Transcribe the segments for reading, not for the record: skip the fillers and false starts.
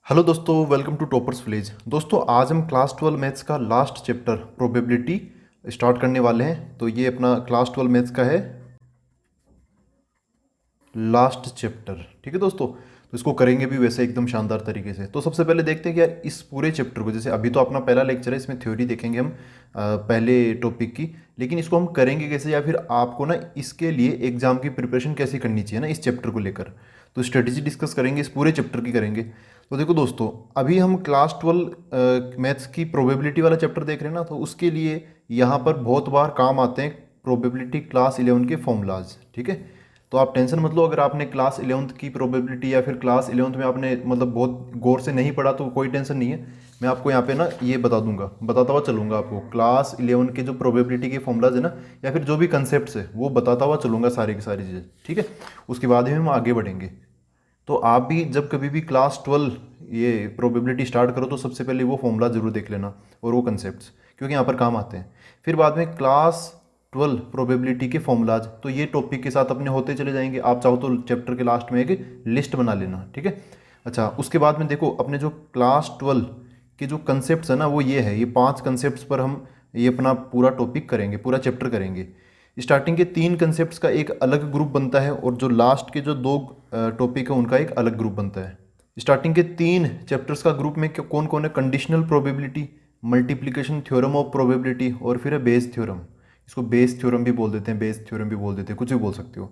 Hello दोस्तों, welcome to toppers village. दोस्तों, आज हम क्लास 12 मैथ्स का लास्ट चैप्टर प्रोबेबिलिटी स्टार्ट करने वाले हैं। तो ये अपना क्लास 12 मैथ्स का है लास्ट चैप्टर। ठीक है दोस्तों, तो इसको करेंगे भी वैसे एकदम शानदार तरीके से। तो सबसे पहले देखते हैं कि यार इस पूरे चैप्टर को, जैसे अभी तो अपना पहला लेक्चर है, इसमें थ्योरी देखेंगे हम पहले टॉपिक की, लेकिन इसको हम करेंगे कैसे, या फिर आपको ना इसके लिए एग्जाम की प्रिपरेशन कैसे करनी चाहिए ना इस चैप्टर को लेकर। तो स्ट्रेटेजी डिस्कस करेंगे, इस पूरे चैप्टर की करेंगे। तो देखो दोस्तों, अभी हम क्लास 12 मैथ्स की प्रोबेबिलिटी वाला चैप्टर देख रहे हैं ना, तो उसके लिए यहाँ पर बहुत बार काम आते हैं प्रोबेबिलिटी क्लास 11 के फॉर्मूलाज। ठीक है, तो आप टेंशन मत लो। अगर आपने क्लास 11th की प्रोबेबिलिटी या फिर क्लास 11th में आपने मतलब बहुत गौर से नहीं पढ़ा तो कोई टेंशन नहीं है। मैं आपको यहाँ पे ना ये बता दूंगा, बताता हुआ चलूंगा आपको क्लास 11 के जो प्रोबेबिलिटी के फॉर्मूलाज है ना, या फिर जो भी कंसेप्ट है वो बताता हुआ चलूंगा, सारी की सारी चीज़ें। ठीक है, उसके बाद ही हम आगे बढ़ेंगे। तो आप भी जब कभी भी क्लास 12 ये प्रोबेबिलिटी स्टार्ट करो तो सबसे पहले वो फॉर्मूला जरूर देख लेना और वो कंसेप्ट्स, क्योंकि यहाँ पर काम आते हैं। फिर बाद में क्लास 12 प्रोबेबिलिटी के फॉर्मूलाज, तो ये टॉपिक के साथ अपने होते चले जाएंगे। आप चाहो तो चैप्टर के लास्ट में एक लिस्ट बना लेना। ठीक है, अच्छा, उसके बाद में देखो अपने जो क्लास 12 के जो कंसेप्ट है ना, वो ये है, ये 5 कंसेप्ट पर हम ये अपना पूरा टॉपिक करेंगे, पूरा चैप्टर करेंगे। स्टार्टिंग के 3 कंसेप्ट्स का एक अलग ग्रुप बनता है, और जो लास्ट के जो 2 टॉपिक है उनका एक अलग ग्रुप बनता है। स्टार्टिंग के 3 चैप्टर्स का ग्रुप में कौन कौन है? Conditional probability, multiplication theorem of probability, और फिर है बेस थ्योरम। इसको बेस थ्योरम भी बोल देते हैं, बेस थ्योरम भी बोल देते हैं, कुछ भी बोल सकते हो।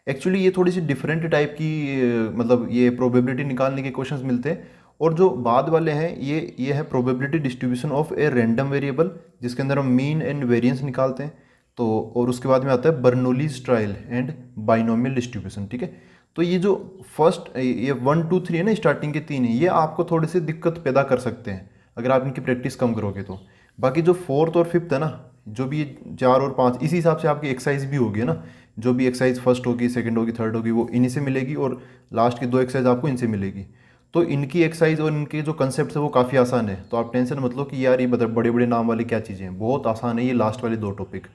एक्चुअली ये थोड़ी सी डिफरेंट टाइप की मतलब ये प्रोबेबिलिटी निकालने के क्वेश्चंस मिलते हैं। और जो बाद वाले हैं ये है probability distribution of a random variable, जिसके अंदर हम मीन एंड वेरिएंस निकालते हैं। तो और उसके बाद में आता है Bernoulli's trial and binomial distribution. ठीक है, तो ये जो फर्स्ट ये 1 2 3 है ना, स्टार्टिंग के 3 है, ये आपको थोड़ी सी दिक्कत पैदा कर सकते हैं अगर आप इनकी प्रैक्टिस कम करोगे तो। बाकी जो 4th और 5th है ना, जो भी ये 4 और 5, इसी हिसाब से आपकी एक्सरसाइज भी होगी ना। जो भी एक्सरसाइज फर्स्ट होगी, सेकंड होगी, थर्ड होगी, वो इन्हीं से मिलेगी, और लास्ट की 2 एक्सरसाइज आपको इनसे मिलेगी। तो इनकी एक्सरसाइज और इनके जो कंसेप्ट है वो काफ़ी आसान है। तो आप टेंशन मत लो कि यार ये बड़े बड़े नाम वाली क्या चीज़ें हैं, बहुत आसान है ये लास्ट वाले 2 टॉपिक।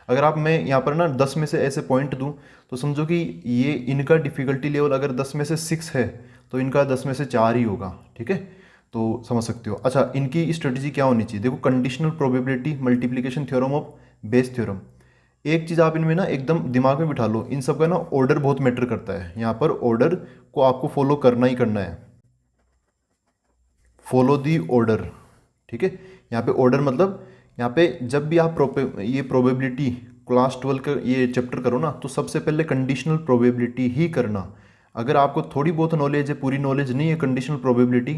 अगर आप मैं यहाँ पर ना 10 में से ऐसे पॉइंट दूँ तो समझो कि ये इनका डिफ़िकल्टी लेवल अगर 10 में से 6 है तो इनका 10 में से 4 ही होगा। ठीक है, तो समझ सकते हो। अच्छा, इनकी स्ट्रेटजी क्या होनी चाहिए? देखो, conditional probability, multiplication theorem of Bayes theorem. एक चीज़ आप इनमें ना एकदम दिमाग में बिठा लो, इन सब का ना ऑर्डर बहुत मैटर करता है। यहाँ पर ऑर्डर को आपको फॉलो करना ही करना है, फॉलो दी ऑर्डर। ठीक है, यहाँ पे ऑर्डर मतलब यहाँ पे जब भी आप ये प्रोबेबिलिटी क्लास 12 का ये चैप्टर करो ना, तो सबसे पहले कंडीशनल प्रोबेबिलिटी ही करना। अगर आपको थोड़ी बहुत नॉलेज है, पूरी नॉलेज नहीं है कंडीशनल प्रोबेबिलिटी,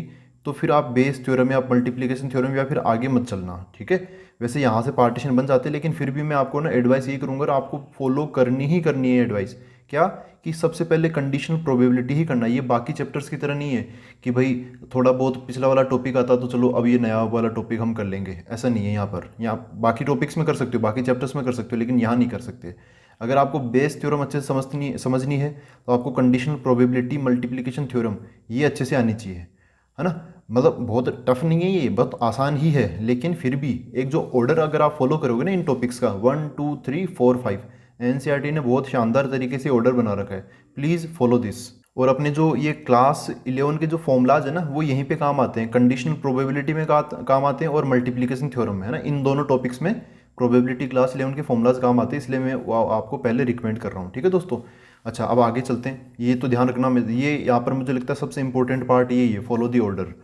तो फिर आप बेस थ्योरम या मल्टीप्लिकेशन थ्योरम या फिर आगे मत चलना। ठीक है, वैसे यहाँ से पार्टीशन बन जाते हैं, लेकिन फिर भी मैं आपको ना एडवाइस ये करूँगा और आपको फॉलो करनी ही करनी है एडवाइस। क्या कि सबसे पहले कंडीशनल प्रोबेबिलिटी ही करना है। ये बाकी चैप्टर्स की तरह नहीं है कि भाई थोड़ा बहुत पिछला वाला टॉपिक आता तो चलो अब ये नया वाला टॉपिक हम कर लेंगे, ऐसा नहीं है। यहाँ पर यहाँ बाकी टॉपिक्स में कर सकते हो, बाकी चैप्टर्स में कर सकते हो, लेकिन यहाँ नहीं कर सकते। अगर आपको बेस थ्योरम अच्छे से समझनी है तो आपको कंडीशनल प्रोबेबिलिटी, मल्टीप्लिकेशन थ्योरम ये अच्छे से आनी चाहिए, है ना। मतलब बहुत टफ नहीं है ये, बहुत आसान ही है, लेकिन फिर भी एक जो ऑर्डर अगर आप फॉलो करोगे ना इन टॉपिक्स का 1 2 3 4 5, एनसीईआरटी ने बहुत शानदार तरीके से ऑर्डर बना रखा है। Please follow this. और अपने जो ये क्लास 11 के जो फॉर्मूलाज है ना, वो यहीं पे काम आते हैं, कंडीशनल प्रोबेबिलिटी में काम आते हैं और मल्टीप्लिकेशन थ्योरम में, है ना। इन दोनों टॉपिक्स में प्रोबेबिलिटी क्लास 11 के फॉर्मूलाज काम आते हैं, इसलिए मैं आपको पहले रिकमेंड कर रहा हूँ। ठीक है दोस्तों, अच्छा अब आगे चलते हैं। ये तो ध्यान रखना, ये यहाँ पर मुझे लगता है सबसे इंपॉर्टेंट पार्ट यही है, फॉलो दी ऑर्डर।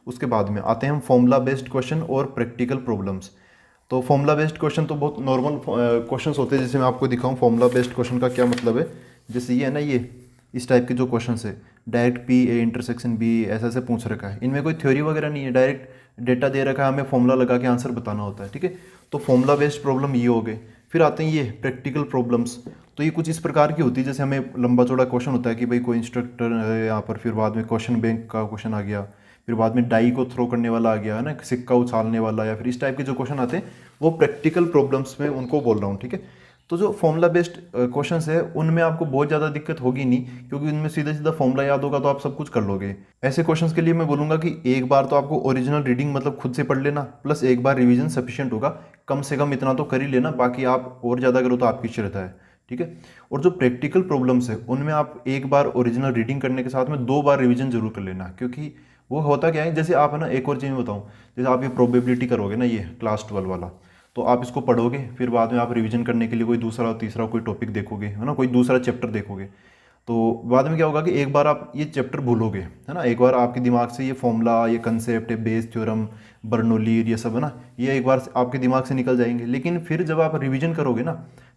उसके बाद में आते हैं हम फॉर्मूला बेस्ड क्वेश्चन और प्रैक्टिकल प्रॉब्लम्स। तो फॉर्मूला बेस्ड क्वेश्चन तो बहुत नॉर्मल क्वेश्चंस होते हैं, जैसे मैं आपको दिखाऊं फॉर्मूला बेस्ड क्वेश्चन का क्या मतलब है। जैसे ये है ना, ये इस टाइप के जो क्वेश्चंस है, direct P A intersection B ऐसे ऐसे पूछ रखा है, इनमें कोई थ्योरी वगैरह नहीं है, डायरेक्ट डेटा दे रखा है, हमें फॉर्मूला लगा के आंसर बताना होता है। ठीक है, तो फॉर्मूला बेस्ड प्रॉब्लम ये हो गए। फिर आते हैं ये प्रैक्टिकल प्रॉब्लम्स। तो ये कुछ इस प्रकार की होती है, जैसे हमें लंबा चौड़ा क्वेश्चन होता है कि भाई कोई इंस्ट्रक्टर है यहाँ पर, फिर बाद में क्वेश्चन बैंक का क्वेश्चन आ गया, फिर बाद में डाई को थ्रो करने वाला आ गया, है ना, सिक्का उछालने वाला, या फिर इस टाइप के जो क्वेश्चन आते हैं वो प्रैक्टिकल प्रॉब्लम्स में उनको बोल रहा हूँ। ठीक है, तो जो फॉर्मूला बेस्ड क्वेश्चंस है उनमें आपको बहुत ज़्यादा दिक्कत होगी नहीं, क्योंकि उनमें सीधा सीधा फॉर्मूला याद होगा तो आप सब कुछ कर लोगे। ऐसे क्वेश्चंस के लिए मैं बोलूँगा कि एक बार तो आपको ओरिजिनल रीडिंग मतलब खुद से पढ़ लेना, प्लस एक बार रिवीजन सफिशिएंट होगा, कम से कम इतना तो कर ही लेना, बाकी आप और ज़्यादा करो तो आपकी इच्छा रहता है। ठीक ठीक है। और जो प्रैक्टिकल प्रॉब्लम्स है उनमें आप एक बार ओरिजिनल रीडिंग करने के साथ में 2 बार रिवीजन जरूर कर लेना, क्योंकि वो होता क्या है, जैसे आप है ना, एक और चीज़ मैं बताऊँ, जैसे आप ये प्रोबेबिलिटी करोगे ना, ये क्लास 12 वाला, तो आप इसको पढ़ोगे, फिर बाद में आप रिवीजन करने के लिए कोई दूसरा तीसरा कोई टॉपिक देखोगे, है ना, कोई दूसरा चैप्टर देखोगे, तो बाद में क्या होगा कि एक बार आप ये चैप्टर भूलोगे, है ना, एक बार आपके दिमाग से ये फॉर्मूला, ये कंसेप्ट है, बेस थ्योरम, बर्नौली, ये सब है ना, ये एक बार आपके दिमाग से निकल जाएंगे, लेकिन फिर जब आप रिवीजन करोगे ना,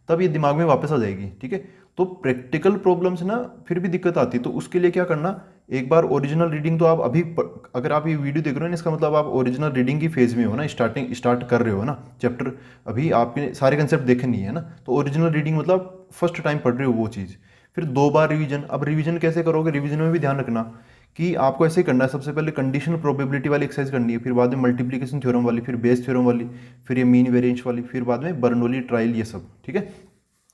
तब ये दिमाग में वापस आ जाएगी, ठीक है। तो प्रैक्टिकल प्रॉब्लम्स ना फिर भी दिक्कत आती है, तो उसके लिए क्या करना, एक बार ओरिजिनल रीडिंग तो आप अभी अगर आप ये वीडियो देख रहे हो ना, इसका मतलब आप ओरिजिनल रीडिंग की फेज में हो ना, स्टार्ट कर रहे हो ना चैप्टर, अभी आपने सारे कंसेप्ट देखे नहीं है ना, तो ओरिजिनल रीडिंग मतलब फर्स्ट टाइम पढ़ रहे हो वो चीज़, फिर 2 बार रिवीजन। अब रिवीजन कैसे करोगे, रिवीजन में भी ध्यान रखना कि आपको ऐसे ही करना है, सबसे पहले कंडीशनल प्रोबेबिलिटी वाली एक्सरसाइज करनी है, फिर बाद में मल्टीप्लिकेशन थ्योरम वाली, फिर बेस थ्योरम वाली, फिर ये मीन वेरिएंस वाली, फिर बाद में बर्नौली ट्रायल, ये सब, ठीक है,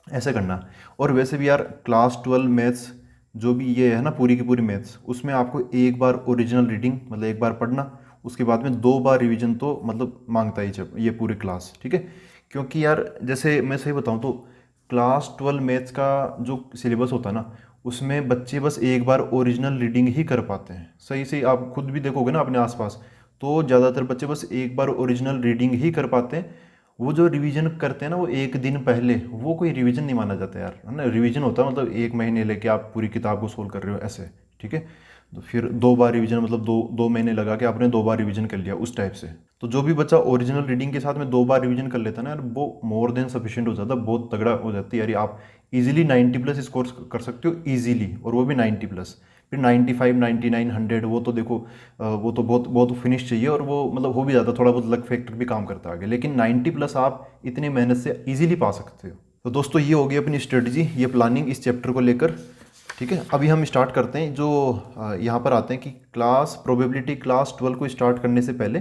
ऐसे करना। और वैसे भी यार क्लास 12 मैथ्स जो भी ये है ना, पूरी की पूरी मैथ्स, उसमें आपको एक बार ओरिजिनल रीडिंग मतलब एक बार पढ़ना, उसके बाद में 2 बार रिवीजन तो मतलब मांगता ही जब ये पूरी क्लास, ठीक है। क्योंकि यार जैसे मैं सही बताऊँ तो क्लास 12 मैथ्स का जो सिलेबस होता है ना, उसमें बच्चे बस एक बार ओरिजिनल रीडिंग ही कर पाते हैं, सही सही आप खुद भी देखोगे ना अपने आसपास, तो ज़्यादातर बच्चे बस एक बार ओरिजिनल रीडिंग ही कर पाते हैं। वो जो रिवीजन करते हैं ना, वो एक दिन पहले, वो कोई रिवीजन नहीं माना जाता यार, है ना, रिवीजन होता है मतलब 1 महीने लेके आप पूरी किताब को सोल्व कर रहे हो ऐसे, ठीक है। तो फिर 2 बार रिवीजन मतलब 2 महीने लगा के आपने 2 बार रिवीजन कर लिया उस टाइप से। तो जो भी बच्चा ओरिजिनल रीडिंग के साथ में 2 बार रिवीजन कर लेता है ना यार, वो मोर देन सफिशिएंट हो जाता है, बहुत तगड़ा हो जाती है यार, आप इजीली 90+ स्कोर कर सकते हो इजीली, और वो भी 90+। फिर 95, 99, 100, वो तो देखो वो तो बहुत बहुत फिनिश चाहिए, और वो मतलब हो भी जाता है, थोड़ा बहुत लक फैक्टर भी काम करता है आगे, लेकिन 90+ आप इतनी मेहनत से इजीली पा सकते हो। तो दोस्तों ये होगी अपनी स्ट्रेटजी, ये प्लानिंग इस चैप्टर को लेकर, ठीक है। अभी हम स्टार्ट करते हैं, जो यहाँ पर आते हैं कि प्रोबेबिलिटी क्लास 12 को स्टार्ट करने से पहले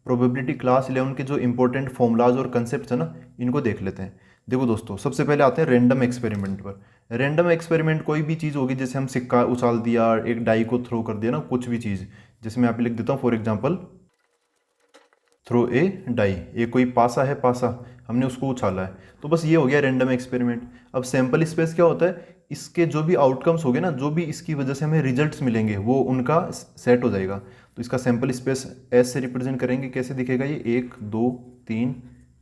प्रोबेबिलिटी क्लास 11 के जो इंपॉर्टेंट फॉर्मूलाज और कंसेप्ट है ना, इनको देख लेते हैं। देखो दोस्तों, सबसे पहले आते हैं रैंडम एक्सपेरिमेंट पर। रैंडम एक्सपेरिमेंट कोई भी चीज़ होगी, जैसे हम सिक्का उछाल दिया, एक डाई को थ्रो कर दिया ना, कुछ भी चीज़, जैसे मैं यहाँ पे लिख देता हूँ for example, throw a die, ये कोई पासा है, पासा हमने उसको उछाला है, तो बस ये हो गया रैंडम एक्सपेरिमेंट। अब सैंपल स्पेस क्या होता है, इसके जो भी आउटकम्स हो गए ना, जो भी इसकी वजह से हमें रिजल्ट्स मिलेंगे, वो उनका सेट हो जाएगा। तो इसका सैंपल स्पेस एस से रिप्रेजेंट करेंगे, कैसे दिखेगा ये, 1 2 3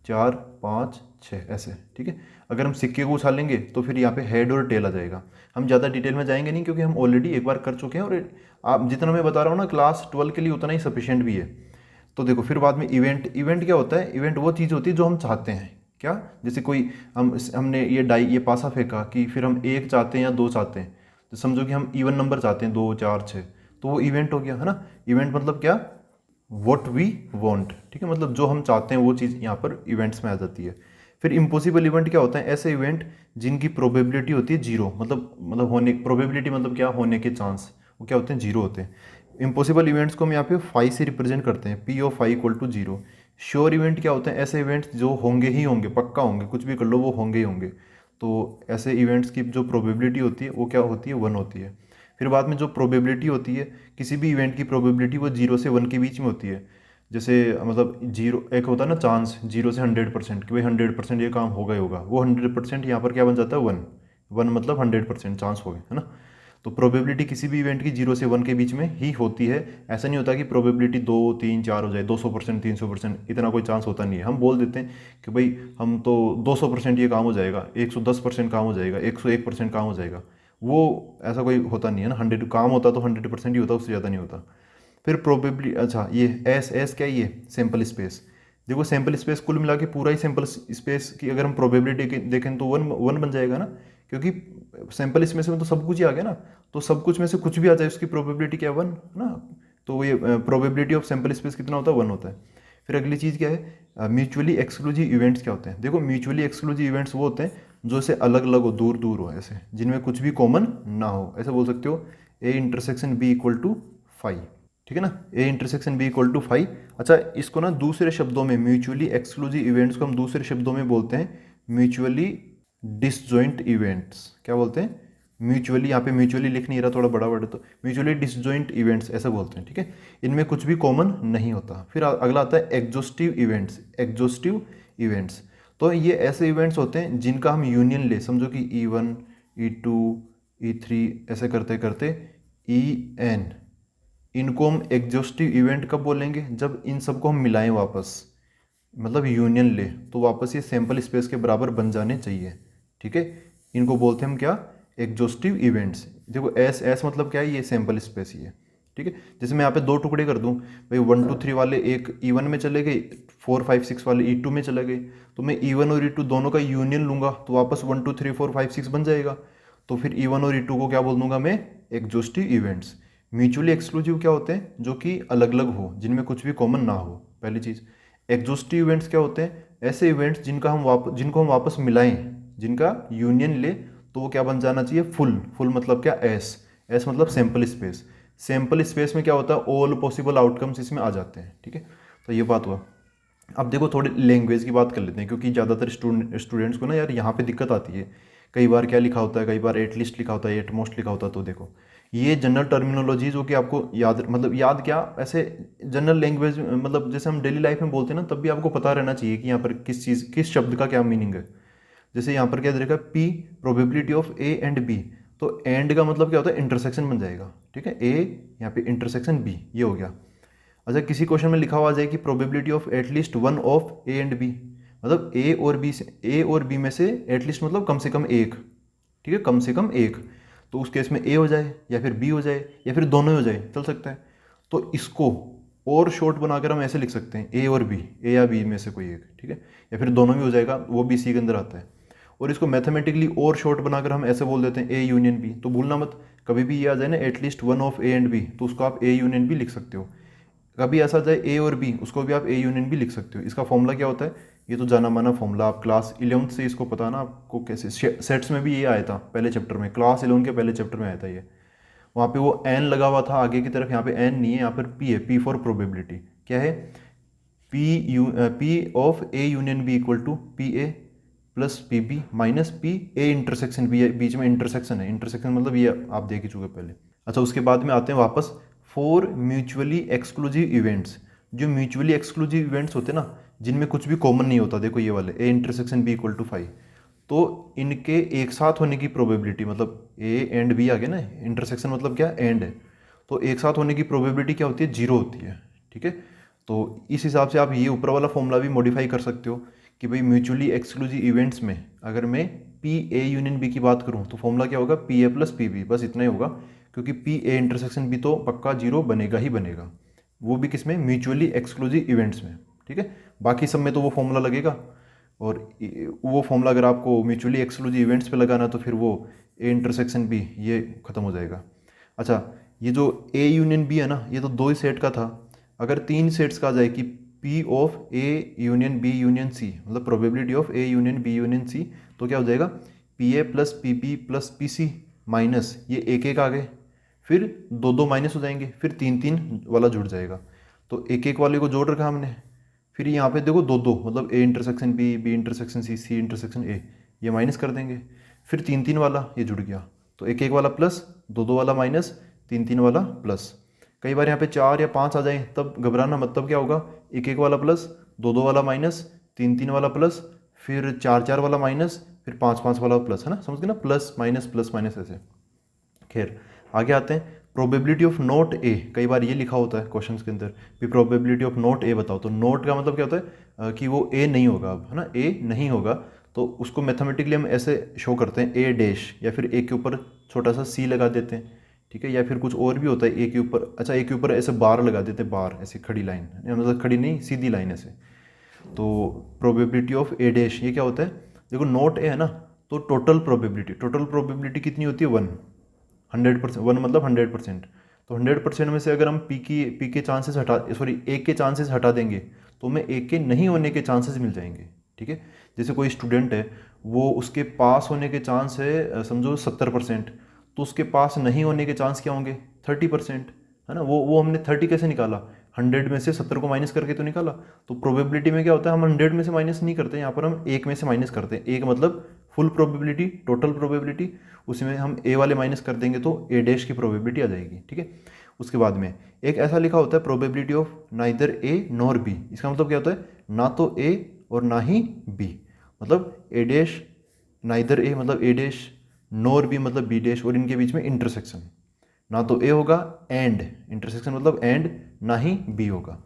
4 5 6 ऐसे, ठीक है। अगर हम सिक्के को उछालेंगे तो फिर यहाँ पे हेड और टेल आ जाएगा। हम ज़्यादा डिटेल में जाएंगे नहीं, क्योंकि हम ऑलरेडी एक बार कर चुके हैं, और आप जितना मैं बता रहा हूँ ना क्लास 12 के लिए उतना ही सफिशिएंट भी है। तो देखो फिर बाद में इवेंट क्या होता है, इवेंट वो चीज़ होती है जो हम चाहते हैं, क्या, जैसे कोई हमने ये पासा फेंका, कि फिर हम 1 चाहते हैं या 2 चाहते हैं, तो समझो कि हम इवन नंबर चाहते हैं, 2 4 6, तो वो इवेंट हो गया, है ना। इवेंट मतलब क्या, वॉट वी वॉन्ट, ठीक है, मतलब जो हम चाहते हैं वो चीज़ यहाँ पर इवेंट्स में आ जाती है। फिर इम्पॉसिबल इवेंट क्या होता है, ऐसे इवेंट जिनकी प्रोबेबिलिटी होती है जीरो, मतलब होने, प्रोबेबिलिटी मतलब क्या, होने के चांस, वो क्या होते हैं, जीरो होते हैं। इम्पॉसिबल इवेंट्स को हम यहाँ पे फाइव से रिप्रेजेंट करते हैं, P of five equal to zero. Sure event क्या होते हैं, ऐसे इवेंट्स जो होंगे ही होंगे, पक्का होंगे, कुछ भी कर लो वो होंगे ही होंगे। तो ऐसे इवेंट्स की जो प्रोबेबिलिटी होती है वो क्या होती है, 1 होती है। फिर बाद में जो प्रोबेबिलिटी होती है, किसी भी इवेंट की प्रोबेबिलिटी वो 0 से 1 के बीच में होती है। जैसे मतलब जीरो, एक होता है ना चांस 0 से 100% कि भाई 100% ये काम होगा ही होगा, वो 100% यहाँ पर क्या बन जाता है, 1। 1 मतलब 100% चांस हो गए, है ना। तो प्रोबेबिलिटी किसी भी इवेंट की 0 से 1 के बीच में ही होती है। ऐसा नहीं होता कि प्रोबेबिलिटी 2 3 4 हो जाए, 200% 300%, इतना कोई चांस होता नहीं है। हम बोल देते हैं कि भाई हम तो 200% ये काम हो जाएगा, 110% काम हो जाएगा, 101% काम हो जाएगा, वो ऐसा कोई होता नहीं है ना। 100 काम होता तो 100% ही होता, उससे ज़्यादा नहीं होता। फिर प्रोबेबली, अच्छा ये एस क्या है, ये सैंपल स्पेस। देखो सैंपल स्पेस कुल मिला के पूरा ही सैंपल स्पेस की अगर हम प्रोबेबिलिटी देखें तो 1 बन जाएगा ना, क्योंकि सैंपल स्पेस में तो सब कुछ ही आ गया ना, तो सब कुछ में से कुछ भी आ जाए उसकी प्रोबेबिलिटी क्या है, 1 ना। तो ये प्रोबेबिलिटी ऑफ सैंपल स्पेस कितना होता है, 1 होता है। फिर अगली चीज़ क्या है, म्यूचुअली एक्सक्लूसिव इवेंट्स क्या होते हैं। देखो म्यूचुअली एक्सक्लूसिव इवेंट्स वो होते हैं जो से अलग अलग हो, दूर दूर हो, ऐसे जिनमें कुछ भी कॉमन ना हो। ऐसे बोल सकते हो A intersection B equal to 5, ठीक है ना, A intersection B equal to 5। अच्छा इसको ना दूसरे शब्दों में, म्यूचुअली एक्सक्लूसिव इवेंट्स को हम दूसरे शब्दों में बोलते हैं म्यूचुअली डिसजॉइंट इवेंट्स। क्या बोलते हैं, म्यूचुअली, यहाँ पे म्यूचुअली लिख नहीं रहा, थोड़ा बड़ा वर्ड, तो म्यूचुअली डिसजॉइंट इवेंट्स ऐसा बोलते हैं, ठीक है। इनमें कुछ भी कॉमन नहीं होता। फिर अगला आता है एग्जॉस्टिव इवेंट्स। एग्जॉस्टिव इवेंट्स तो ये ऐसे इवेंट्स होते हैं जिनका हम यूनियन ले, समझो कि E1 E2 E3 ऐसे करते करते En, इनको हम एग्जॉस्टिव इवेंट कब बोलेंगे, जब इन सबको हम मिलाएं वापस, मतलब यूनियन ले, तो वापस ये सैंपल स्पेस के बराबर बन जाने चाहिए। ठीक है, इनको बोलते हैं हम क्या, एग्जॉस्टिव इवेंट्स। देखो एस एस मतलब क्या है, ये सैंपल स्पेस ही है। ठीक है, जैसे मैं यहाँ पे दो टुकड़े कर दूँ, भाई 1 2 3 वाले एक E1 में चले गए, 4 5 6 वाले E2 में चले गए, तो मैं E1 और E2 दोनों का यूनियन लूँगा तो वापस 1 2 3 4 5 6 बन जाएगा। तो फिर E1 और E2 को क्या बोल दूंगा मैं, एग्जॉस्टिव इवेंट्स। म्यूचुअली एक्सक्लूसिव क्या होते हैं, जो कि अलग अलग हो, जिनमें कुछ भी कॉमन ना हो, पहली चीज़। एग्जॉस्टिव इवेंट्स क्या होते हैं, ऐसे इवेंट्स जिनको हम वापस मिलाएं, जिनका यूनियन ले, तो वो क्या बन जाना चाहिए, फुल। फुल मतलब क्या, एस। एस मतलब सैंपल स्पेस। सैंपल स्पेस में क्या होता है, ऑल पॉसिबल आउटकम्स इसमें आ जाते हैं। ठीक है, तो ये बात हुआ। अब देखो थोड़ी लैंग्वेज की बात कर लेते हैं, क्योंकि ज़्यादातर स्टूडेंट्स को ना यार यहाँ पे दिक्कत आती है। कई बार क्या लिखा होता है, कई बार एटलीस्ट लिखा होता है, एटमोस्ट लिखा होता है। तो देखो ये जनरल टर्मिनोलॉजी जो कि आपको याद, मतलब याद क्या, ऐसे जनरल लैंग्वेज, मतलब जैसे हम डेली लाइफ में बोलते हैं ना, तब भी आपको पता रहना चाहिए कि यहाँ पर किस शब्द का क्या मीनिंग है। जैसे यहाँ पर क्या दे रखा है, P probability of A and B, तो एंड का मतलब क्या होता है, इंटरसेक्शन बन जाएगा। ठीक है, A यहाँ पे इंटरसेक्शन B, ये हो गया। अच्छा, किसी क्वेश्चन में लिखा हुआ आ जाए कि probability of at least one of A and B, मतलब ए और बी में से एटलीस्ट मतलब कम से कम एक। ठीक है, कम से कम एक। तो उस केस में ए हो जाए या फिर बी हो जाए या फिर दोनों ही हो जाए, चल सकता है। तो इसको और शॉर्ट बनाकर हम ऐसे लिख सकते हैं, ए और बी, ए या बी में से कोई एक। ठीक है, या फिर दोनों भी हो जाएगा, वो भी सी के अंदर आता है। और इसको मैथमेटिकली और शॉर्ट बनाकर हम ऐसे बोल देते हैं, ए यूनियन बी। तो भूलना मत, कभी भी ये आ जाए ना at least one of A and B, तो उसको आप ए यूनियन बी लिख सकते हो। कभी ऐसा जाए ए और बी, उसको भी आप ए यूनियन भी लिख सकते हो। इसका फॉर्मूला क्या होता है, ये तो जाना माना फॉर्मूला, आप क्लास 11th से इसको पता ना आपको, कैसे सेट्स में भी ये आया था पहले चैप्टर में, क्लास 11 के पहले चैप्टर में आया था ये। वहाँ पे वो एन लगा हुआ था आगे की तरफ, यहाँ पे एन नहीं है, यहाँ पर पी है, पी फॉर प्रोबेबिलिटी। क्या है, P of A union B equal to P A plus P B minus P A intersection B, बीच में इंटरसेक्शन है, इंटरसेक्शन मतलब ये आप देख ही चुके पहले। अच्छा, उसके बाद में आते हैं वापस फॉर म्यूचुअली एक्सक्लूसिव इवेंट्स। जो म्यूचुअली एक्सक्लूसिव इवेंट्स होते हैं ना, जिनमें कुछ भी कॉमन नहीं होता, देखो ये वाले A intersection B equal to 5, तो इनके एक साथ होने की प्रोबेबिलिटी, मतलब ए एंड बी आ गए ना, इंटरसेक्शन मतलब क्या, एंड है, तो एक साथ होने की प्रोबेबिलिटी क्या होती है, जीरो होती है। ठीक है, तो इस हिसाब से आप ये ऊपर वाला फॉर्मूला भी मॉडिफाई कर सकते हो कि भाई म्यूचुअली एक्सक्लूसिव इवेंट्स में अगर मैं पी ए यूनियन बी की बात करूँ तो फॉर्मूला क्या होगा, P A plus P B, बस इतना ही होगा, क्योंकि पी ए इंटरसेक्शन बी तो पक्का जीरो बनेगा ही बनेगा, वो भी किस में, म्यूचुअली एक्सक्लूसिव इवेंट्स में। ठीक है, बाकी सब में तो वो फॉर्मूला लगेगा, और वो फॉर्मूला अगर आपको म्यूचुअली एक्सक्लूसिव इवेंट्स पे लगाना तो फिर वो ए इंटरसेक्शन बी ये खत्म हो जाएगा। अच्छा, ये जो ए यूनियन बी है ना, ये तो दो ही सेट का था। अगर तीन सेट्स का आ जाए कि P of A union B union C, मतलब probability of A union B union C, तो क्या हो जाएगा, P A plus P B plus P C minus ये एक एक आ गए, फिर दो दो माइनस हो जाएंगे, फिर तीन तीन वाला जुड़ जाएगा। तो एक एक वाले को जोड़ रखा हमने, फिर यहाँ पे देखो दो दो, मतलब A intersection B, B intersection C, C intersection A, ये माइनस कर देंगे, फिर तीन तीन वाला ये जुड़ गया, तो एक एक वाला प्लस, दो दो वाला माइनस, तीन तीन वाला प्लस। कई बार यहाँ पे 4 या 5 आ जाए तब घबराना मत, तब क्या होगा, एक एक वाला प्लस, दो दो वाला माइनस, तीन तीन वाला प्लस, फिर चार चार वाला माइनस, फिर पाँच पाँच वाला प्लस, है ना, समझ गए ना, प्लस माइनस ऐसे। खैर आगे आते हैं, प्रोबेबिलिटी ऑफ नॉट ए, कई बार ये लिखा होता है क्वेश्चंस के अंदर भी, प्रोबेबिलिटी ऑफ नॉट ए बताओ। तो नॉट का मतलब क्या होता है कि वो ए नहीं होगा, अब है ना, ए नहीं होगा, तो उसको मैथमेटिकली हम ऐसे शो करते हैं, ए डैश, या फिर ए के ऊपर छोटा सा सी लगा देते हैं। ठीक है, या फिर कुछ और भी होता है ए के ऊपर, अच्छा ए के ऊपर ऐसे बार लगा देते हैं, बार ऐसे खड़ी लाइन, मतलब खड़ी नहीं सीधी लाइन ऐसे। तो प्रोबेबिलिटी ऑफ ए डैश ये क्या होता है, देखो नॉट ए है ना, तो टोटल प्रोबेबिलिटी कितनी होती है, 100%, 1 मतलब 100%। तो 100% में से अगर हम पी के चांसेस हटा, सॉरी ए के चांसेस हटा देंगे, तो हमें ए के नहीं होने के चांसेस मिल जाएंगे। ठीक है, जैसे कोई स्टूडेंट है, वो उसके पास होने के चांस है समझो 70%, तो उसके पास नहीं होने के चांस क्या होंगे, 30%, है ना। वो हमने 30 कैसे निकाला, 100 में से 70 को माइनस करके तो निकाला। तो प्रोबेबिलिटी में क्या होता है, हम 100 में से माइनस नहीं करते, यहाँ पर हम एक में से माइनस करते हैं। एक मतलब फुल प्रोबेबिलिटी, टोटल प्रोबेबिलिटी, उसमें हम ए वाले माइनस कर देंगे तो ए डैश की प्रोबेबिलिटी आ जाएगी। ठीक है, उसके बाद में एक ऐसा लिखा होता है, probability of neither A nor be. इसका मतलब क्या होता है, ना तो ए और ना ही बी। मतलब ए डैश नाइदर ए मतलब ए डैश, नोर बी मतलब बी डैश, और इनके बीच में इंटरसेक्शन, ना तो ए होगा एंड, इंटरसेक्शन मतलब एंड, ना ही बी होगा।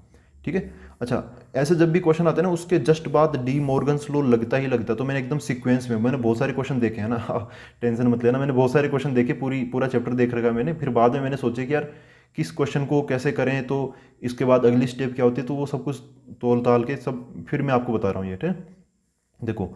ठीक है। अच्छा, ऐसे जब भी क्वेश्चन आते हैं ना उसके जस्ट बाद डी मॉर्गन्स लॉ लगता ही लगता है। तो मैंने एकदम सीक्वेंस में, मैंने बहुत सारे क्वेश्चन देखे हैं ना, टेंशन मत लेना, मैंने बहुत सारे क्वेश्चन देखे, पूरा चैप्टर देख रखा है मैंने। फिर बाद में मैंने सोचे कि यार किस क्वेश्चन को कैसे करें, तो इसके बाद अगली स्टेप क्या होती है, तो वो सब कुछ तोल ताल के सब फिर मैं आपको बता रहा हूँ ये। ठीक है। देखो,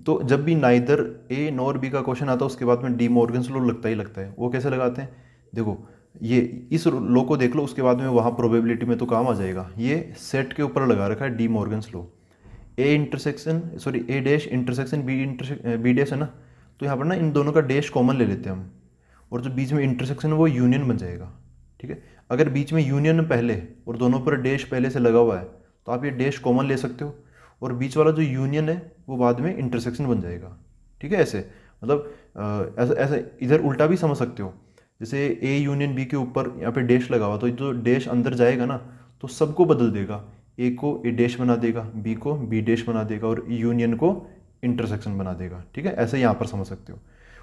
तो जब भी नाइदर ए नॉर बी का क्वेश्चन आता है उसके बाद में डी मॉर्गन्स लॉ लगता ही लगता है। वो कैसे लगाते हैं, देखो ये इस लॉ को देख लो, उसके बाद में वहाँ प्रोबेबिलिटी में तो काम आ जाएगा। ये सेट के ऊपर लगा रखा है De Morgan's law, A intersection sorry A dash intersection B dash है ना, तो यहाँ पर ना इन दोनों का डैश कॉमन ले लेते हैं हम, और जो बीच में इंटरसेक्शन है वो यूनियन बन जाएगा। ठीक है। अगर बीच में यूनियन पहले और दोनों पर डैश पहले से लगा हुआ है तो आप ये डैश कॉमन ले सकते हो, और बीच वाला जो यूनियन है वो बाद में इंटरसेक्शन बन जाएगा। ठीक है। ऐसे मतलब ऐसे ऐसे इधर उल्टा भी समझ सकते हो, जैसे ए यूनियन बी के ऊपर यहाँ पे डैश लगा हुआ, तो जो डैश अंदर जाएगा ना तो सबको बदल देगा, ए को ए डैश बना देगा, बी को बी डैश बना देगा, और यूनियन को इंटरसेक्शन बना देगा। ठीक है। ऐसे यहाँ पर समझ सकते हो।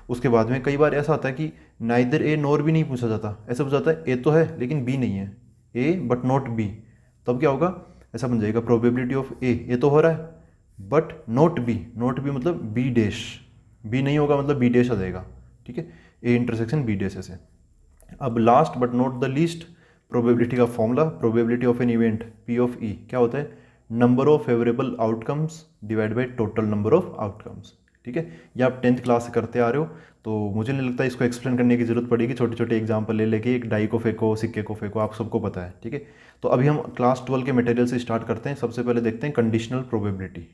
उसके बाद में कई बार ऐसा होता है कि नाइदर ए नॉर बी नहीं पूछा जाता, ऐसा पूछा जाता है ए तो है लेकिन बी नहीं है, ए बट नॉट बी, तब क्या होगा, ऐसा बन जाएगा प्रोबेबिलिटी ऑफ ए तो हो रहा है बट नॉट बी मतलब बी डैश, बी नहीं होगा मतलब बी डैश आ जाएगा। ठीक है। ए इंटरसेक्शन बी डैश ऐसे। अब last but not the least probability का formula, probability of an event P of E क्या होता है, number of favourable outcomes divide by total number of outcomes. ठीक है। ये आप 10th क्लास से करते आ रहे हो, तो मुझे नहीं लगता इसको एक्सप्लेन करने की जरूरत पड़ेगी, छोटे छोटे एग्जाम्पल ले लेके, एक डाई को फेंको सिक्के को फेंको, आप सबको पता है। ठीक है। तो अभी हम क्लास 12 के मटेरियल से स्टार्ट करते हैं। सबसे पहले देखते हैं कंडीशनल प्रोबेबिलिटी।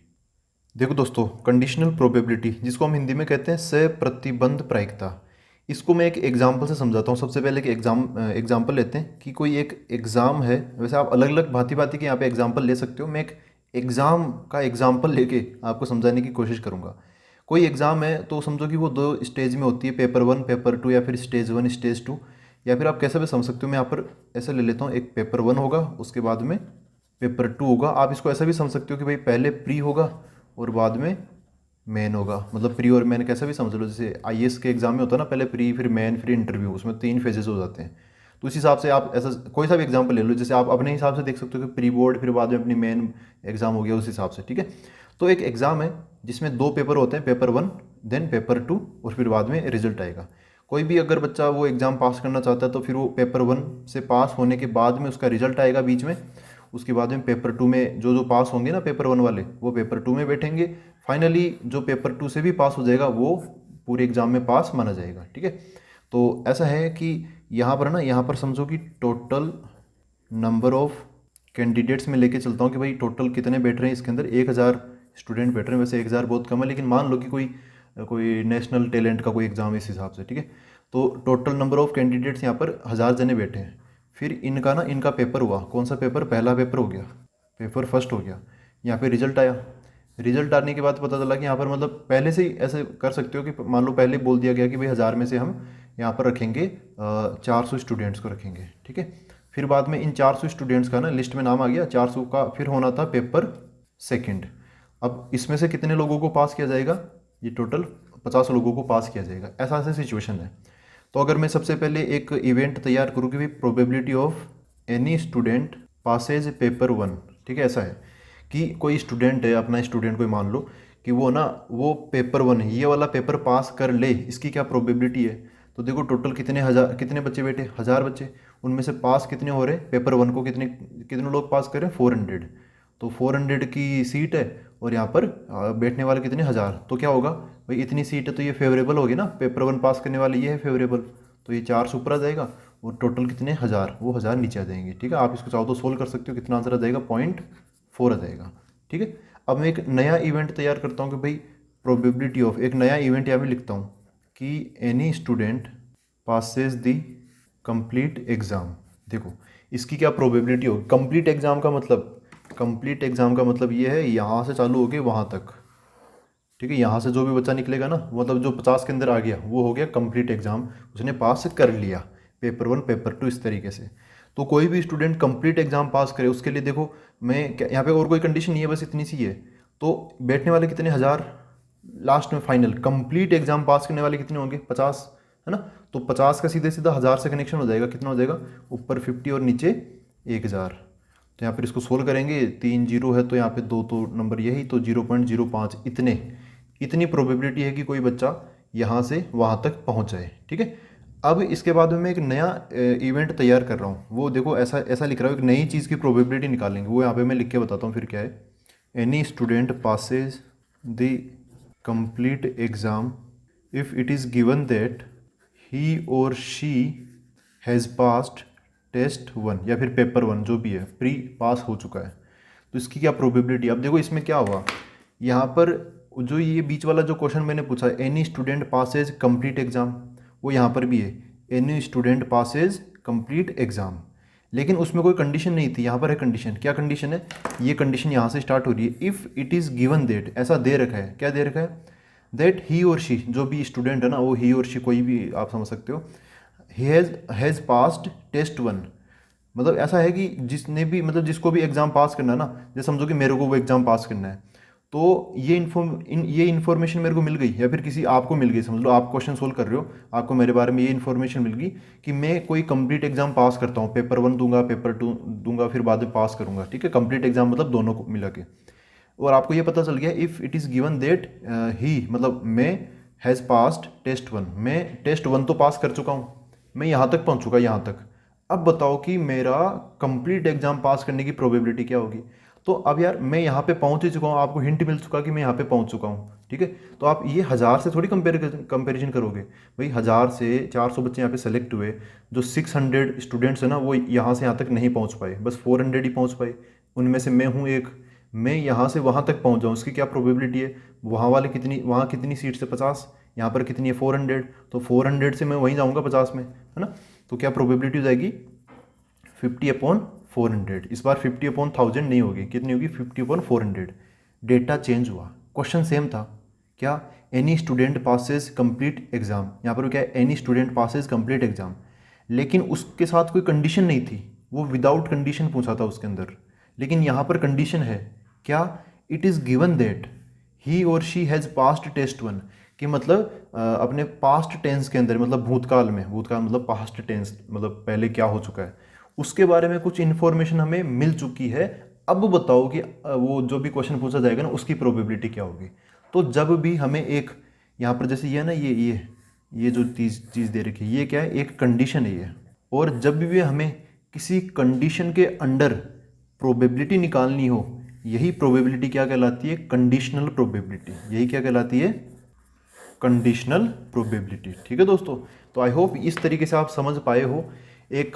देखो दोस्तों, कंडीशनल प्रोबेबिलिटी जिसको हम हिंदी में कहते हैं सप्रतिबंध प्रायिकता, इसको मैं एक एग्जाम्पल से समझाता हूँ। सबसे पहले एक एग्जाम्पल लेते हैं कि कोई एक एग्ज़ाम है, वैसे आप अलग अलग भांति भांति के यहाँ पे एग्जाम्पल ले सकते हो, मैं एक एग्ज़ाम का एग्जाम्पल लेके आपको समझाने की कोशिश करूँगा। कोई एग्ज़ाम है तो समझो कि वो 2 स्टेज में होती है, पेपर 1 पेपर 2, या फिर स्टेज 1 स्टेज 2, या फिर आप कैसे भी समझ सकते हो। मैं यहाँ पर ऐसे ले लेता हूँ, एक पेपर 1 होगा, उसके बाद में पेपर 2 होगा। आप इसको ऐसा भी समझ सकते हो कि भाई पहले प्री होगा और बाद में मेन होगा, मतलब प्री और मेन कैसा भी समझ लो। जैसे आईएएस के एग्जाम में होता है ना, पहले प्री फिर मेन फिर इंटरव्यू, उसमें 3 फेजेस हो जाते हैं। तो इस हिसाब से आप ऐसा कोई सा भी एग्जाम्पल ले लो, जैसे आप अपने हिसाब से देख सकते हो कि प्री बोर्ड फिर बाद में अपनी मेन एग्जाम हो गया उस हिसाब से। ठीक है। तो एक एग्जाम है जिसमें 2 पेपर होते हैं, पेपर 1 देन पेपर 2, और फिर बाद में रिजल्ट आएगा। कोई भी अगर बच्चा वो एग्ज़ाम पास करना चाहता है तो फिर वो पेपर 1 से पास होने के बाद में उसका रिजल्ट आएगा बीच में, उसके बाद में पेपर 2 में जो जो पास होंगे ना पेपर 1 वाले, वो पेपर 2 में बैठेंगे। फाइनली जो पेपर 2 से भी पास हो जाएगा वो पूरे एग्ज़ाम में पास माना जाएगा। ठीक है। तो ऐसा है कि यहाँ पर ना, यहाँ पर समझो कि टोटल नंबर ऑफ कैंडिडेट्स में लेके चलता हूँ कि भाई टोटल कितने बैठ रहे हैं इसके अंदर, 1000 स्टूडेंट बैठ रहे हैं। वैसे 1000 बहुत कम है, लेकिन मान लो कि कोई कोई नेशनल टैलेंट का कोई एग्ज़ाम है इस हिसाब से। ठीक है। तो टोटल नंबर ऑफ कैंडिडेट्स यहाँ पर 1000 जने बैठे हैं। फिर इनका पेपर हुआ, कौन सा पेपर, पहला पेपर हो गया, पेपर फर्स्ट हो गया। यहाँ पे रिजल्ट आया, रिजल्ट आने के बाद पता चला कि यहाँ पर मतलब पहले से ही ऐसे कर सकते हो कि मान लो पहले बोल दिया गया कि भाई 1000 में से हम यहाँ पर रखेंगे 400 स्टूडेंट्स को रखेंगे। ठीक है। फिर बाद में इन 400 स्टूडेंट्स का ना लिस्ट में नाम आ गया 400 का, फिर होना था पेपर सेकंड। अब इसमें से कितने लोगों को पास किया जाएगा, ये टोटल 50 लोगों को पास किया जाएगा। ऐसा ऐसा सिचुएशन है। तो अगर मैं सबसे पहले एक इवेंट तैयार करूँ कि भाई probability of any student passes paper 1, ठीक है, ऐसा है कि कोई स्टूडेंट है, अपना स्टूडेंट कोई मान लो कि वो ना वो पेपर 1 ये वाला पेपर पास कर ले, इसकी क्या प्रोबेबिलिटी है। तो देखो टोटल कितने बच्चे बैठे, 1000 बच्चे, उनमें से पास कितने हो रहे, पेपर 1 को कितने कितने लोग पास करें, 400। तो 400 की सीट है और यहाँ पर बैठने वाले कितने, 1000। तो क्या होगा भाई, इतनी सीट है तो ये फेवरेबल होगी ना, पेपर 1 पास करने वाले ये है फेवरेबल, तो ये 400 ऊपर आ जाएगा, और टोटल कितने, 1000, वो 1000 नीचे आ जाएंगे। ठीक है। आप इसको चाहो तो सोल्व कर सकते हो, कितना आंसर आ जाएगा, 0.4 आ जाएगा। ठीक है। अब मैं एक नया इवेंट तैयार करता हूँ कि भाई प्रोबेबिलिटी ऑफ, एक नया इवेंट यहाँ पे लिखता हूँ कि एनी स्टूडेंट पासेस दी कंप्लीट एग्ज़ाम। देखो इसकी क्या प्रोबेबिलिटी होगी, कंप्लीट एग्ज़ाम का मतलब, कंप्लीट एग्ज़ाम का मतलब ये है यहाँ से चालू हो गए वहाँ तक। ठीक है। यहाँ से जो भी बच्चा निकलेगा ना, मतलब जो 50 के अंदर आ गया वो हो गया कंप्लीट एग्ज़ाम, उसने पास कर लिया पेपर 1 पेपर 2 इस तरीके से। तो कोई भी स्टूडेंट कंप्लीट एग्ज़ाम पास करे उसके लिए देखो मैं क्या, यहाँ पे और कोई कंडीशन नहीं है, बस इतनी सी है। तो बैठने वाले कितने 1000, लास्ट में फाइनल कंप्लीट एग्जाम पास करने वाले कितने होंगे 50, है ना। तो 50 का सीधे सीधा 1000 से कनेक्शन हो जाएगा, कितना हो जाएगा ऊपर 50 और नीचे 1000। तो यहाँ पर इसको सोल्व करेंगे, 3 जीरो है तो यहाँ पे 2 तो नंबर यही, तो 0.05 इतनी प्रोबेबिलिटी है कि कोई बच्चा यहाँ से वहाँ तक पहुँच जाए। ठीक है, अब इसके बाद में मैं एक नया इवेंट तैयार कर रहा हूँ, वो देखो ऐसा ऐसा लिख रहा हूँ, एक नई चीज़ की प्रोबेबिलिटी निकालेंगे, वो यहाँ पे मैं लिख के बताता हूँ फिर क्या है। Any student Passage the complete exam if it is given that he और शी हैज़ पास्ड टेस्ट 1 या फिर पेपर 1 जो भी है, प्री पास हो चुका है, तो इसकी क्या प्रोबेबिलिटी। अब देखो इसमें क्या हुआ, यहाँ पर जो ये बीच वाला जो क्वेश्चन मैंने पूछा, any student passes complete exam, वो यहाँ पर भी है any student passes complete exam, लेकिन उसमें कोई कंडीशन नहीं थी। यहाँ पर है कंडीशन, क्या कंडीशन है, ये कंडीशन यहाँ से स्टार्ट हो रही है, if it is given that, ऐसा दे रखा है, क्या दे रखा है, दैट ही और शी, जो भी स्टूडेंट है ना, वो ही और शी कोई भी आप समझ सकते हो, ही हैज़ पास्ड टेस्ट 1, मतलब ऐसा है कि जिसने भी, मतलब जिसको भी एग्ज़ाम पास करना है ना, जैसे समझो कि मेरे को वो एग्ज़ाम पास करना है, तो ये इन्फॉर्मेशन मेरे को मिल गई, या फिर किसी आपको मिल गई, समझ लो आप क्वेश्चन सोल्व कर रहे हो, आपको मेरे बारे में ये इन्फॉर्मेशन मिल गई कि मैं कोई कंप्लीट एग्जाम पास करता हूँ, पेपर 1 दूंगा, पेपर 2 दूंगा, फिर बाद में पास करूँगा। ठीक है, कंप्लीट एग्जाम मतलब दोनों को मिला के, और आपको ये पता चल गया if it is given that he, मतलब मैं हैज़ पास्ड टेस्ट 1, मैं टेस्ट 1 तो पास कर चुका हूँ, मैं यहाँ तक पहुँच चुका, यहाँ तक। अब बताओ कि मेरा कंप्लीट एग्जाम पास करने की प्रोबेबिलिटी क्या होगी। तो अब यार मैं यहाँ पे पहुँच ही चुका हूँ, आपको हिंट मिल चुका कि मैं यहाँ पे पहुँच चुका हूँ। ठीक है, तो आप ये 1000 से थोड़ी कंपेरिजन करोगे भाई, 1000 से 400 बच्चे यहाँ पे सेलेक्ट हुए, जो 600 स्टूडेंट्स हैं ना, वो यहाँ से यहाँ तक नहीं पहुँच पाए, बस 400 ही पहुँच पाए, उनमें से मैं हूँ एक, मैं यहाँ से वहाँ तक पहुँच जाऊँ, उसकी क्या प्रोबेबिलिटी है, वहाँ कितनी सीट से 50, यहाँ पर कितनी है 400, तो 400 से मैं वहीं जाऊँगा 50 में, है ना। तो क्या प्रोबेबिलिटी हो जाएगी 50/400, इस बार 50/1000 नहीं होगी, कितनी होगी 50/400। डेटा चेंज हुआ, क्वेश्चन सेम था, क्या any student passes complete exam, यहाँ पर क्या है any student passes complete exam, लेकिन उसके साथ कोई कंडीशन नहीं थी, वो विदाउट कंडीशन पूछा था उसके अंदर, लेकिन यहाँ पर कंडीशन है क्या, it is given that he और शी हैज़ पास्ट टेस्ट 1, कि मतलब अपने पास्ट टेंस के अंदर, मतलब भूतकाल मतलब पास्ट टेंस, मतलब पहले क्या हो चुका है, उसके बारे में कुछ इन्फॉर्मेशन हमें मिल चुकी है। अब बताओ कि वो जो भी क्वेश्चन पूछा जाएगा ना, उसकी प्रोबेबिलिटी क्या होगी। तो जब भी हमें एक, यहाँ पर जैसे ये है ना, ये जो चीज़ दे रखी है, ये क्या है, एक कंडीशन है ये, और जब भी हमें किसी कंडीशन के अंडर प्रोबेबिलिटी निकालनी हो, यही प्रोबेबिलिटी क्या कहलाती है, कंडीशनल प्रोबेबिलिटी, यही क्या कहलाती है, कंडीशनल प्रोबेबिलिटी। ठीक है दोस्तों, तो आई होप इस तरीके से आप समझ पाए हो। एक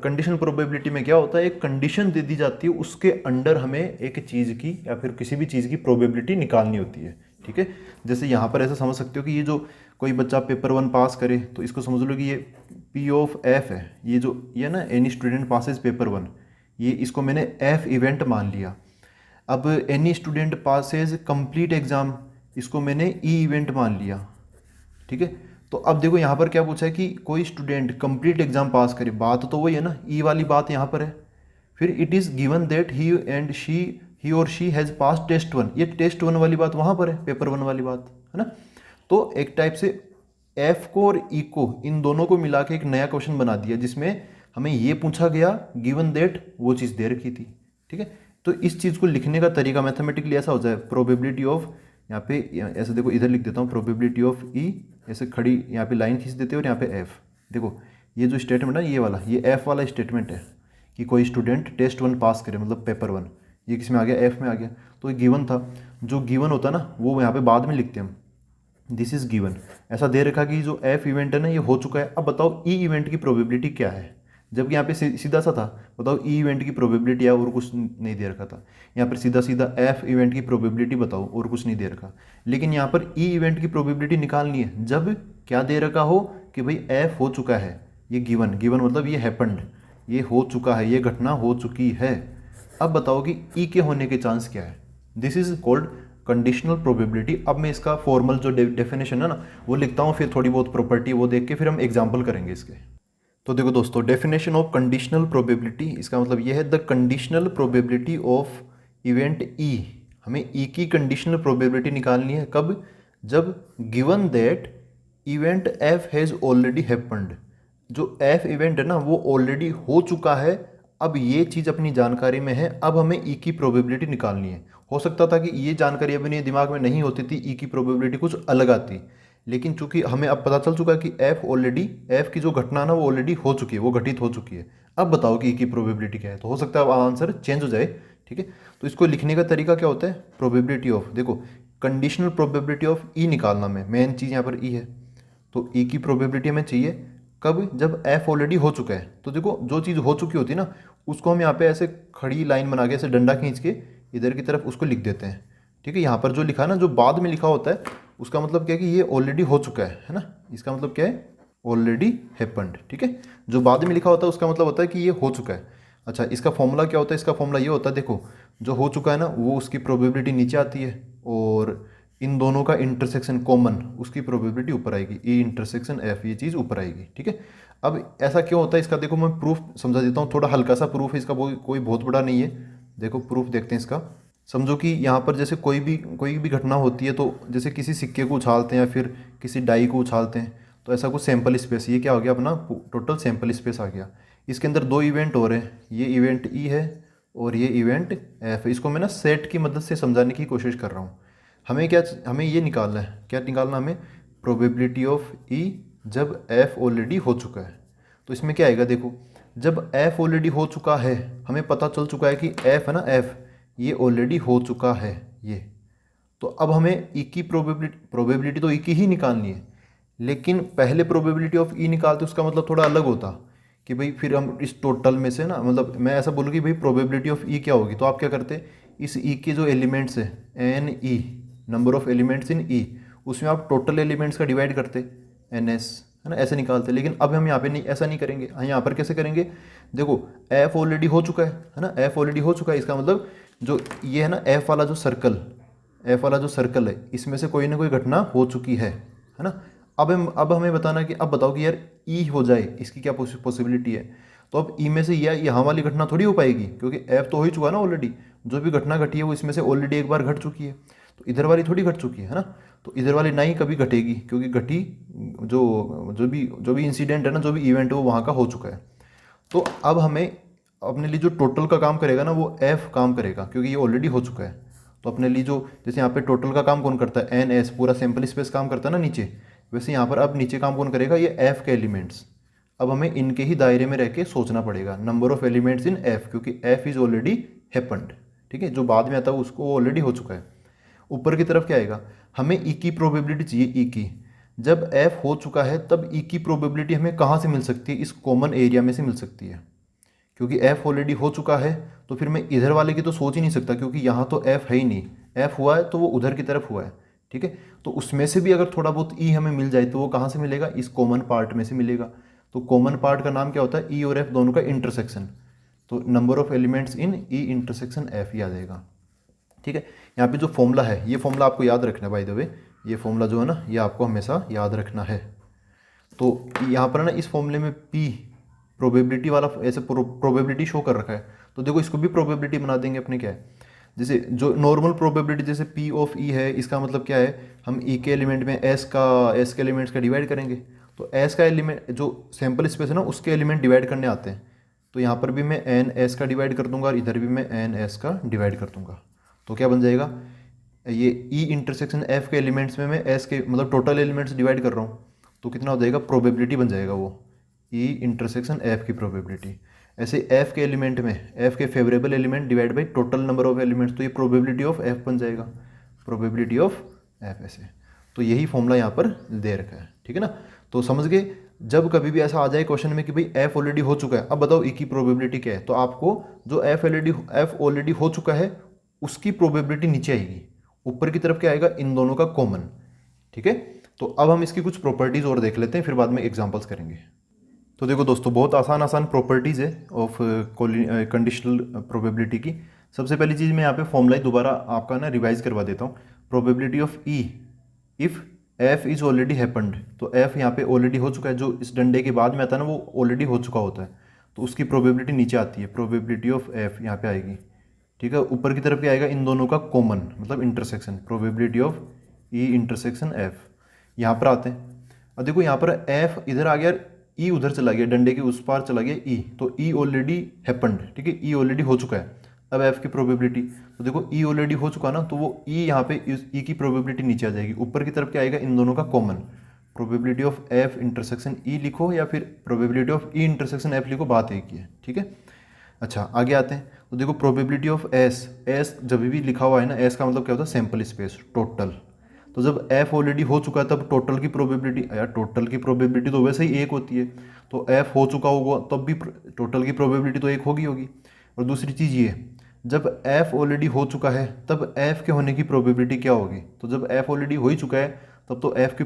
कंडीशनल प्रोबेबिलिटी में क्या होता है, एक कंडीशन दे दी जाती है, उसके अंडर हमें एक चीज़ की या फिर किसी भी चीज़ की प्रोबेबिलिटी निकालनी होती है। ठीक है, जैसे यहाँ पर ऐसा समझ सकते हो कि ये जो कोई बच्चा पेपर 1 पास करे, तो इसको समझ लो कि ये P ऑफ F है, ये ना एनी स्टूडेंट पासेज पेपर 1, ये इसको मैंने F इवेंट मान लिया। अब any student passes complete exam, इसको मैंने E इवेंट मान लिया। ठीक है, तो अब देखो यहाँ पर क्या पूछा है कि कोई स्टूडेंट कंप्लीट एग्जाम पास करे, बात तो वही है ना, ई वाली बात यहाँ पर है। फिर it is given that he और शी हैज़ पास टेस्ट 1, ये टेस्ट 1 वाली बात वहाँ पर है, पेपर 1 वाली बात है ना। तो एक टाइप से एफ को और ई को, इन दोनों को मिला के एक नया क्वेश्चन बना दिया, जिसमें हमें ये पूछा गया गिवन दैट वो चीज़ दे रखी थी। ठीक है, तो इस चीज़ को लिखने का तरीका मैथमेटिकली ऐसा हो जाए, प्रोबेबिलिटी ऑफ, यहाँ पे ऐसे देखो, इधर लिख देता हूँ प्रोबेबिलिटी ऑफ ई, ऐसे खड़ी यहाँ पे लाइन खींच देते हैं, और यहाँ पे एफ, देखो ये जो स्टेटमेंट है ये वाला, ये एफ वाला स्टेटमेंट है कि कोई स्टूडेंट टेस्ट 1 पास करे, मतलब पेपर 1, ये किस में आ गया, एफ में आ गया। तो ये गिवन था, जो गिवन होता है ना, वो यहाँ पे बाद में लिखते हैं हम, दिस इज़ गिवन, ऐसा दे रखा कि जो एफ इवेंट है ना, ये हो चुका है। अब बताओ ई इवेंट की प्रोबेबिलिटी क्या है, जबकि यहाँ पे सीधा सा था, बताओ ई इवेंट की प्रोबेबिलिटी है, और कुछ नहीं दे रखा था। यहाँ पर सीधा सीधा एफ इवेंट की प्रोबेबिलिटी बताओ, और कुछ नहीं दे रखा। लेकिन यहाँ पर ई इवेंट की प्रोबेबिलिटी निकालनी है जब क्या दे रखा हो कि भाई एफ हो चुका है, ये गिवन मतलब ये हैपन्ड, ये हो चुका है, ये घटना हो चुकी है। अब बताओ कि ई के होने के चांस क्या है, this is called conditional probability. अब मैं इसका फॉर्मल जो डेफिनेशन है ना, वो लिखता हूँ, फिर थोड़ी बहुत प्रॉपर्टी वो देख के फिर हम एग्जाम्पल करेंगे इसके। तो देखो दोस्तों, डेफिनेशन ऑफ कंडीशनल प्रोबेबिलिटी, इसका मतलब ये है the conditional probability of event E हमें ई की कंडीशनल प्रोबेबिलिटी निकालनी है कब, जब given that event F has already happened, जो एफ इवेंट है ना वो ऑलरेडी हो चुका है, अब ये चीज़ अपनी जानकारी में है, अब हमें ई की प्रोबेबिलिटी निकालनी है। हो सकता था कि ये जानकारी अपने दिमाग में नहीं होती थी, ई की प्रोबेबिलिटी कुछ अलग आती, लेकिन चूंकि हमें अब पता चल चुका है कि एफ की जो घटना है ना वो ऑलरेडी हो चुकी है, वो घटित हो चुकी है। अब बताओ कि ई की प्रोबेबिलिटी क्या है, तो हो सकता है अब आंसर चेंज हो जाए। ठीक है, तो इसको लिखने का तरीका क्या होता है, प्रोबेबिलिटी ऑफ, देखो कंडीशनल प्रोबेबिलिटी ऑफ ई निकालना में मेन चीज़ यहाँ पर ई है, तो ई की प्रोबेबिलिटी हमें चाहिए कब, जब एफ ऑलरेडी हो चुका है। तो देखो जो चीज़ हो चुकी होती है ना उसको हम यहाँ पे ऐसे खड़ी लाइन बना के ऐसे डंडा खींच के इधर की तरफ उसको लिख देते हैं। ठीक है, यहाँ पर जो लिखा है ना, जो बाद में लिखा होता है उसका मतलब क्या है कि ये ऑलरेडी हो चुका है ना, इसका मतलब क्या है, ऑलरेडी हैपेंड। ठीक है, जो बाद में लिखा होता है उसका मतलब होता है कि ये हो चुका है। अच्छा, इसका फॉर्मूला क्या होता है, इसका फॉर्मूला ये होता है, देखो जो हो चुका है ना वो उसकी प्रोबेबिलिटी नीचे आती है, और इन दोनों का इंटरसेक्शन कॉमन उसकी प्रोबेबिलिटी ऊपर आएगी, ई इंटरसेक्शन एफ, ये चीज़ ऊपर आएगी। ठीक है, अब ऐसा क्यों होता है इसका, देखो मैं प्रूफ समझा देता हूँ, थोड़ा हल्का सा प्रूफ है इसका, कोई बहुत बड़ा नहीं है। देखो प्रूफ देखते हैं इसका। समझो कि यहाँ पर जैसे कोई भी घटना होती है, तो जैसे किसी सिक्के को उछालते हैं या फिर किसी डाई को उछालते हैं, तो ऐसा कुछ सैंपल स्पेस, ये क्या हो गया अपना टोटल सैंपल स्पेस आ गया। इसके अंदर दो इवेंट हो रहे हैं, ये इवेंट ई है और ये इवेंट एफ है। इसको मैं ना सेट की मदद से समझाने की कोशिश कर रहा हूँ। हमें ये निकालना है, क्या निकालना हमें, प्रोबेबिलिटी ऑफ ई जब एफ ऑलरेडी हो चुका है। तो इसमें क्या आएगा, देखो जब एफ ऑलरेडी हो चुका है, हमें पता चल चुका है कि एफ है ना, एफ ये ऑलरेडी हो चुका है ये, तो अब हमें ई की प्रोबेबिलिटी तो ई की ही निकालनी है, लेकिन पहले प्रोबेबिलिटी ऑफ ई निकालते उसका मतलब थोड़ा अलग होता कि भाई फिर हम इस टोटल में से ना, मतलब मैं ऐसा बोलूँ कि भाई प्रोबेबिलिटी ऑफ ई क्या होगी, तो आप क्या करते, इस ई के जो एलिमेंट्स है N E, number of elements in E, उसमें आप टोटल एलिमेंट्स का डिवाइड करते एन एस, है ना, ऐसे निकालते। लेकिन अब हम यहाँ पे नहीं, ऐसा नहीं करेंगे। यहाँ पर कैसे करेंगे, देखो एफ ऑलरेडी हो चुका है ना, एफ ऑलरेडी हो चुका है, इसका मतलब जो ये है ना एफ वाला जो सर्कल है इसमें से कोई ना कोई घटना हो चुकी है ना। अब हमें बताना कि अब बताओ कि यार ई हो जाए, इसकी क्या पॉसिबिलिटी है। तो अब ई में से यहाँ वाली घटना थोड़ी हो पाएगी, क्योंकि एफ तो हो ही चुका ना ऑलरेडी, जो भी घटना घटी है वो इसमें से ऑलरेडी एक बार घट चुकी है, तो इधर वाली थोड़ी घट चुकी है ना, तो इधर वाली ना ही कभी घटेगी, क्योंकि घटी जो भी इंसिडेंट है ना, जो भी इवेंट है वो वहाँ का हो चुका है। तो अब हमें अपने लिए जो टोटल का काम करेगा ना वो एफ काम करेगा, क्योंकि ये ऑलरेडी हो चुका है। तो अपने लिए जो, जैसे यहाँ पे टोटल का काम कौन करता है, एन एस, पूरा सैंपल स्पेस काम करता है ना नीचे, वैसे यहाँ पर अब नीचे काम कौन करेगा, ये एफ के एलिमेंट्स। अब हमें इनके ही दायरे में रह के सोचना पड़ेगा, number of elements in F, क्योंकि एफ इज ऑलरेडी हैपेंड। ठीक है, जो बाद में आता है उसको ऑलरेडी हो चुका है। ऊपर की तरफ क्या आएगा, हमें ई की प्रोबेबिलिटी चाहिए, ई की जब एफ हो चुका है तब ई की प्रोबेबिलिटी हमें कहाँ से मिल सकती है, इस कॉमन एरिया में से मिल सकती है, क्योंकि एफ ऑलरेडी हो चुका है तो फिर मैं इधर वाले की तो सोच ही नहीं सकता, क्योंकि यहाँ तो एफ है ही नहीं, एफ हुआ है तो वो उधर की तरफ हुआ है। ठीक है, तो उसमें से भी अगर थोड़ा बहुत ई हमें मिल जाए तो वो कहाँ से मिलेगा, इस कॉमन पार्ट में से मिलेगा। तो कॉमन पार्ट का नाम क्या होता है, ई और एफ दोनों का इंटरसेक्शन, तो number of elements in E intersection F ही आ जाएगा। ठीक है, यहाँ पे जो फॉर्मूला है, ये फॉर्मूला आपको याद रखना है बाय द वे, ये फॉर्मूला जो है ना ये आपको हमेशा याद रखना है। तो यहाँ पर ना इस फॉर्मूले में पी प्रोबेबिलिटी वाला ऐसे प्रोबेबिलिटी शो कर रखा है, तो देखो इसको भी प्रोबेबिलिटी बना देंगे अपने, क्या है जैसे जो नॉर्मल प्रोबेबिलिटी जैसे पी ऑफ ई है, इसका मतलब क्या है, हम ई के एलिमेंट में एस के एलिमेंट्स का डिवाइड करेंगे, तो एस का एलिमेंट जो सैम्पल स्पेस है ना उसके एलिमेंट डिवाइड करने आते हैं, तो यहाँ पर भी मैं एन एस का डिवाइड कर दूंगा और इधर भी मैं एन एस का डिवाइड कर दूंगा। तो क्या बन जाएगा, ये ई इंटरसेक्शन एफ के एलिमेंट्स में मैं एस के मतलब टोटल एलिमेंट्स डिवाइड कर रहा हूँ, तो कितना हो जाएगा, प्रोबेबिलिटी बन जाएगा वो ई इंटरसेक्शन एफ की प्रोबेबिलिटी। ऐसे एफ के एलिमेंट में एफ के favourable element divide by total number of elements, तो ये प्रोबेबिलिटी ऑफ एफ बन जाएगा, प्रोबेबिलिटी ऑफ एफ ऐसे। तो यही फॉर्मूला यहाँ पर दे रखा है। ठीक है ना, तो समझ गए, जब कभी भी ऐसा आ जाए क्वेश्चन में कि भाई एफ ऑलरेडी हो चुका है, अब बताओ ई की प्रोबेबिलिटी क्या है, तो आपको जो एफ ऑलरेडी हो चुका है उसकी प्रोबेबिलिटी नीचे आएगी, ऊपर की तरफ क्या आएगा, इन दोनों का कॉमन। ठीक है, तो अब हम इसकी कुछ प्रॉपर्टीज़ और देख लेते हैं, फिर बाद में एग्जांपल्स करेंगे। तो देखो दोस्तों, बहुत आसान प्रॉपर्टीज़ है ऑफ कंडीशनल प्रोबेबिलिटी की। सबसे पहली चीज़ मैं यहाँ पे फॉर्मूला दोबारा आपका ना रिवाइज करवा देता हूँ। Probability of E if F is already happened, तो एफ यहाँ पे ऑलरेडी हो चुका है, जो इस डंडे के बाद में आता है ना वो ऑलरेडी हो चुका होता है, तो उसकी प्रोबेबिलिटी नीचे आती है, प्रोबेबिलिटी ऑफ एफ यहाँ पे आएगी ठीक है। ऊपर की तरफ क्या आएगा, इन दोनों का कॉमन मतलब intersection, probability of E intersection F. यहाँ पर आते हैं, अब देखो यहाँ पर एफ इधर आ गया, ई उधर चला गया, डंडे के उस पार चला गया ई, तो ई ऑलरेडी हैपन्ड, ठीक है, ई ऑलरेडी हो चुका है। अब एफ की प्रोबेबिलिटी, तो देखो ई ऑलरेडी हो चुका ना, तो वो ई यहाँ पे ई की प्रोबेबिलिटी नीचे आ जाएगी। ऊपर की तरफ क्या आएगा, इन दोनों का common, probability of F intersection E लिखो या फिर probability of E intersection F लिखो, बात एक ही है, ठीक है। अच्छा आगे आते हैं, तो देखो प्रोबेबिलिटी ऑफ एस, एस जब भी लिखा हुआ है ना, एस का मतलब क्या होता है, सैंपल स्पेस, टोटल। तो जब एफ ऑलरेडी हो चुका है तब टोटल की प्रोबेबिलिटी, यार टोटल की प्रोबेबिलिटी तो वैसे ही एक होती है, तो एफ हो चुका होगा तब भी टोटल की प्रोबेबिलिटी तो एक होगी। और दूसरी चीज़ ये, जब एफ ऑलरेडी हो चुका है तब एफ के होने की प्रोबेबिलिटी क्या होगी, तो जब एफ ऑलरेडी हो ही चुका है तब तो एफ की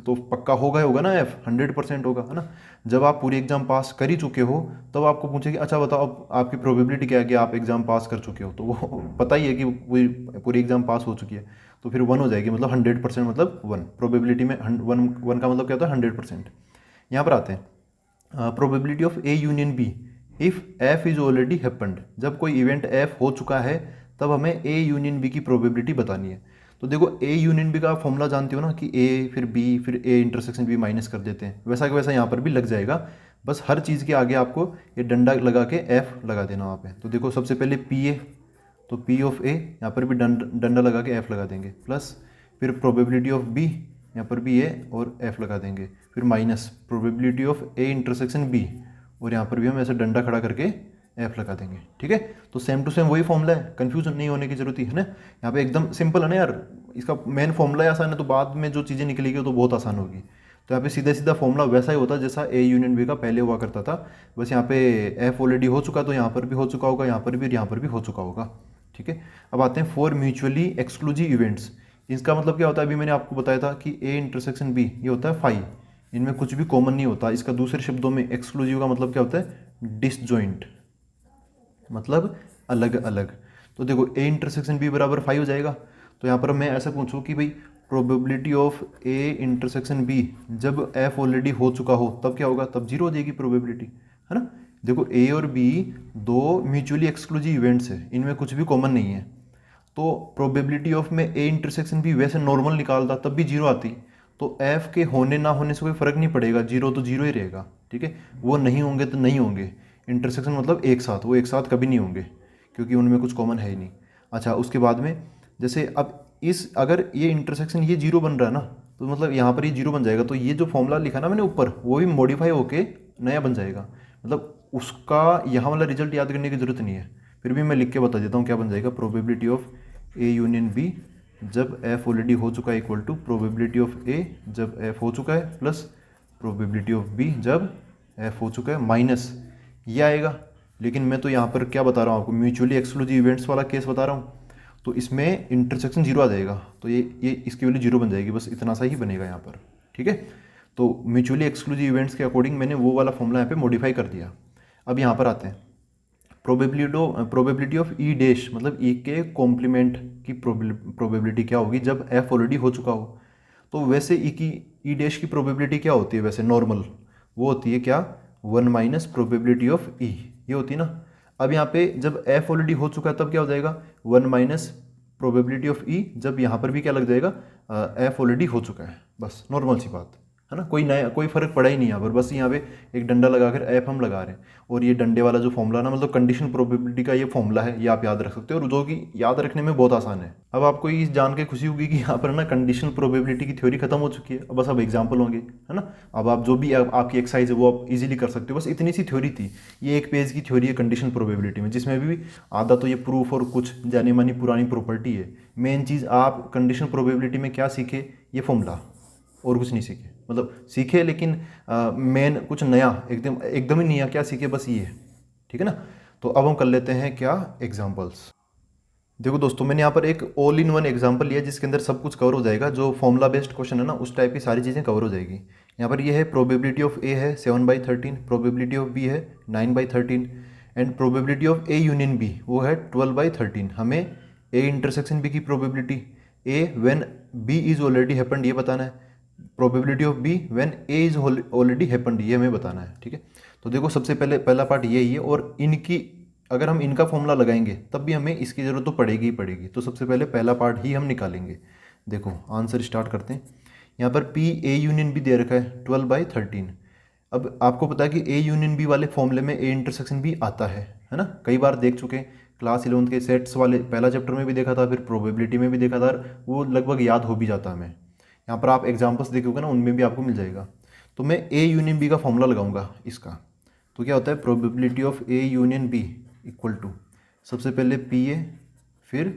तो पक्का होगा ना, एफ 100% होगा, है ना। जब आप पूरी एग्जाम पास कर ही चुके हो तब आपको पूछे कि अच्छा बताओ अब आपकी प्रोबेबिलिटी क्या है कि आप एग्जाम पास कर चुके हो, तो वो पता ही है कि पूरी एग्जाम पास हो चुकी है, तो फिर 1 हो जाएगी, मतलब 100% मतलब 1 प्रोबेबिलिटी में 1 का मतलब क्या होता है 100%। यहाँ पर आते हैं, probability of A union B if F is already happened, जब कोई इवेंट एफ हो चुका है तब हमें ए यूनियन बी की प्रोबेबिलिटी बतानी है। तो देखो ए यूनियन बी का आप फॉर्मूला जानते हो ना, कि ए फिर बी फिर ए इंटरसेक्शन बी माइनस कर देते हैं, वैसा का वैसा यहाँ पर भी लग जाएगा, बस हर चीज़ के आगे आपको ये डंडा लगा के एफ लगा देना वहाँ पे। तो देखो सबसे पहले पी ए, तो पी ऑफ ए यहाँ पर भी डंडा लगा के एफ लगा देंगे, प्लस फिर प्रोबेबिलिटी ऑफ बी, यहाँ पर भी ए और एफ लगा देंगे, फिर minus probability of A intersection B, और यहाँ पर भी हम ऐसे डंडा खड़ा करके एफ लगा देंगे, ठीक है। तो सेम टू सेम वही फॉर्मूला है, कंफ्यूजन नहीं होने की जरूरत है ना। यहाँ पे एकदम सिंपल है ना यार, इसका मेन फॉर्मूला ही आसान है, तो बाद में जो चीज़ें निकलेगी तो बहुत आसान होगी। तो यहाँ पे सीधा सीधा फॉर्मूला वैसा ही होता है जैसा ए यूनियन बी का पहले हुआ करता था, बस यहाँ पे एफ ऑलरेडी हो चुका तो यहाँ पर भी हो चुका होगा, यहाँ पर भी और यहाँ पर भी हो चुका होगा, ठीक है। अब आते हैं फॉर म्यूचुअली एक्सक्लूसिव इवेंट्स, इसका मतलब क्या होता है, अभी मैंने आपको बताया था कि ए इंटरसेक्शन बी ये होता है फाई, इनमें कुछ भी कॉमन नहीं होता। इसका दूसरे शब्दों में एक्सक्लूसिव का मतलब क्या होता है, डिसजॉइंट, मतलब अलग अलग। तो देखो ए इंटरसेक्शन बी बराबर फाइव हो जाएगा, तो यहाँ पर मैं ऐसा पूछूँ कि भाई probability of A intersection B जब एफ ऑलरेडी हो चुका हो तब क्या होगा, तब जीरो हो जाएगी प्रोबेबिलिटी, है ना। देखो ए और बी दो म्यूचुअली एक्सक्लूसिव इवेंट्स है, इनमें कुछ भी कॉमन नहीं है, तो प्रोबेबिलिटी ऑफ में ए इंटरसेक्शन बी वैसे नॉर्मल निकालता तब भी जीरो आती, तो एफ के होने ना होने से कोई फर्क नहीं पड़ेगा, जीरो तो जीरो ही रहेगा, ठीक है। वो नहीं होंगे तो नहीं होंगे, इंटरसेक्शन मतलब एक साथ, वो एक साथ कभी नहीं होंगे क्योंकि उनमें कुछ कॉमन है ही नहीं। अच्छा उसके बाद में जैसे अब इस अगर ये इंटरसेक्शन ये जीरो बन रहा है ना, तो मतलब यहाँ पर ये जीरो बन जाएगा, तो ये जो फॉर्मूला लिखा ना मैंने ऊपर वो भी मॉडिफाई होके नया बन जाएगा, मतलब उसका यहाँ वाला रिजल्ट याद करने की जरूरत नहीं है, फिर भी मैं लिख के बता देता हूँ क्या बन जाएगा। Probability of A union B जब एफ ऑलरेडी हो चुका है equal to probability of A जब एफ हो चुका है प्लस प्रोबेबिलिटी ऑफ बी जब एफ हो चुका है माइनस ये आएगा। लेकिन मैं तो यहाँ पर क्या बता रहा हूँ आपको, म्यूचुअली एक्सक्लूसिव इवेंट्स वाला केस बता रहा हूँ, तो इसमें इंटरसेक्शन जीरो आ जाएगा, तो ये इसकी वैल्यू जीरो बन जाएगी, बस इतना सा ही बनेगा यहाँ पर, ठीक है। तो म्यूचुअली एक्सक्लूसिव इवेंट्स के अकॉर्डिंग मैंने वो वाला फॉर्मूला यहाँ पे मॉडिफाई कर दिया। अब यहाँ पर आते हैं, प्रोबेबिलिटी ऑफ ई डैश मतलब ई के कॉम्प्लीमेंट की प्रोबेबिलिटी क्या होगी जब एफ ऑलरेडी हो चुका हो। तो वैसे ई डैश की प्रोबेबिलिटी क्या होती है वैसे नॉर्मल, वो होती है क्या, 1 माइनस प्रोबेबिलिटी ऑफ ई, ये होती है ना। अब यहाँ पे जब एफ ऑलरेडी हो चुका है तब क्या हो जाएगा, 1 माइनस प्रोबेबिलिटी ऑफ ई, जब यहाँ पर भी क्या लग जाएगा, एफ ऑलरेडी हो चुका है, बस नॉर्मल सी बात है ना, कोई नया कोई फर्क पड़ा ही नहीं यहाँ पर, बस यहाँ पे एक डंडा लगाकर एफ हम लगा रहे हैं। और ये डंडे वाला जो फॉर्मूला ना मतलब कंडीशन प्रोबेबिलिटी का ये फॉर्मूला है, ये आप याद रख सकते हो, और जो कि याद रखने में बहुत आसान है। अब आपको ये जान के खुशी होगी कि यहाँ पर ना कंडीशनल प्रोबेबिलिटी की थ्योरी खत्म हो चुकी है, बस अब एग्जाम्पल होंगे, है ना। अब आप जो भी आपकी एक्सरसाइज है वो आप इजीली कर सकते हो, बस इतनी सी थ्योरी थी, ये एक पेज की थ्योरी है कंडीशनल प्रोबेबिलिटी में, जिसमें भी आधा तो ये प्रूफ और कुछ जानी मानी पुरानी प्रॉपर्टी है। मेन चीज़ आप कंडीशनल प्रोबेबिलिटी में क्या सीखे, ये फॉर्मूला, और कुछ नहीं सीखे, मतलब सीखे लेकिन मेन कुछ नया एकदम ही नया क्या सीखे, बस ये, ठीक है ना। तो अब हम कर लेते हैं क्या, एग्जांपल्स। देखो दोस्तों मैंने यहाँ पर एक ऑल इन वन एग्जांपल लिया जिसके अंदर सब कुछ कवर हो जाएगा, जो फॉर्मूला बेस्ड क्वेश्चन है ना उस टाइप की सारी चीज़ें कवर हो जाएगी। यहाँ पर ये है प्रोबेबिलिटी ऑफ ए है 7/13, प्रोबेबिलिटी ऑफ बी है 9/13 and probability of A union B वो है 12/13। हमें ए इंटरसेक्शन बी की probability, A when B is already happened ये बताना है, probability of B when A is already happened ये हमें बताना है, ठीक है। तो देखो सबसे पहला पार्ट यही है, और इनकी अगर हम इनका फॉर्मूला लगाएंगे तब भी हमें इसकी ज़रूरत तो पड़ेगी ही पड़ेगी। तो सबसे पहले पहला पार्ट ही हम निकालेंगे। देखो आंसर स्टार्ट करते हैं। यहाँ पर पी ए यूनियन बी दे रखा है 12/13। अब आपको पता है कि ए यूनियन बी वाले फॉर्मूले में ए इंटरसेक्शन भी आता है ना, कई बार देख चुके हैं। क्लास 11th के सेट्स वाले पहला चैप्टर में भी देखा था, फिर प्रोबेबिलिटी में भी देखा था, वो लगभग याद हो भी जाता हमें। यहाँ पर आप एग्जाम्पल्स देखोगे ना, उनमें भी आपको मिल जाएगा। तो मैं ए यूनियन बी का फॉर्मूला लगाऊंगा इसका। तो क्या होता है, probability of A union B equal to, सबसे पहले पी ए, फिर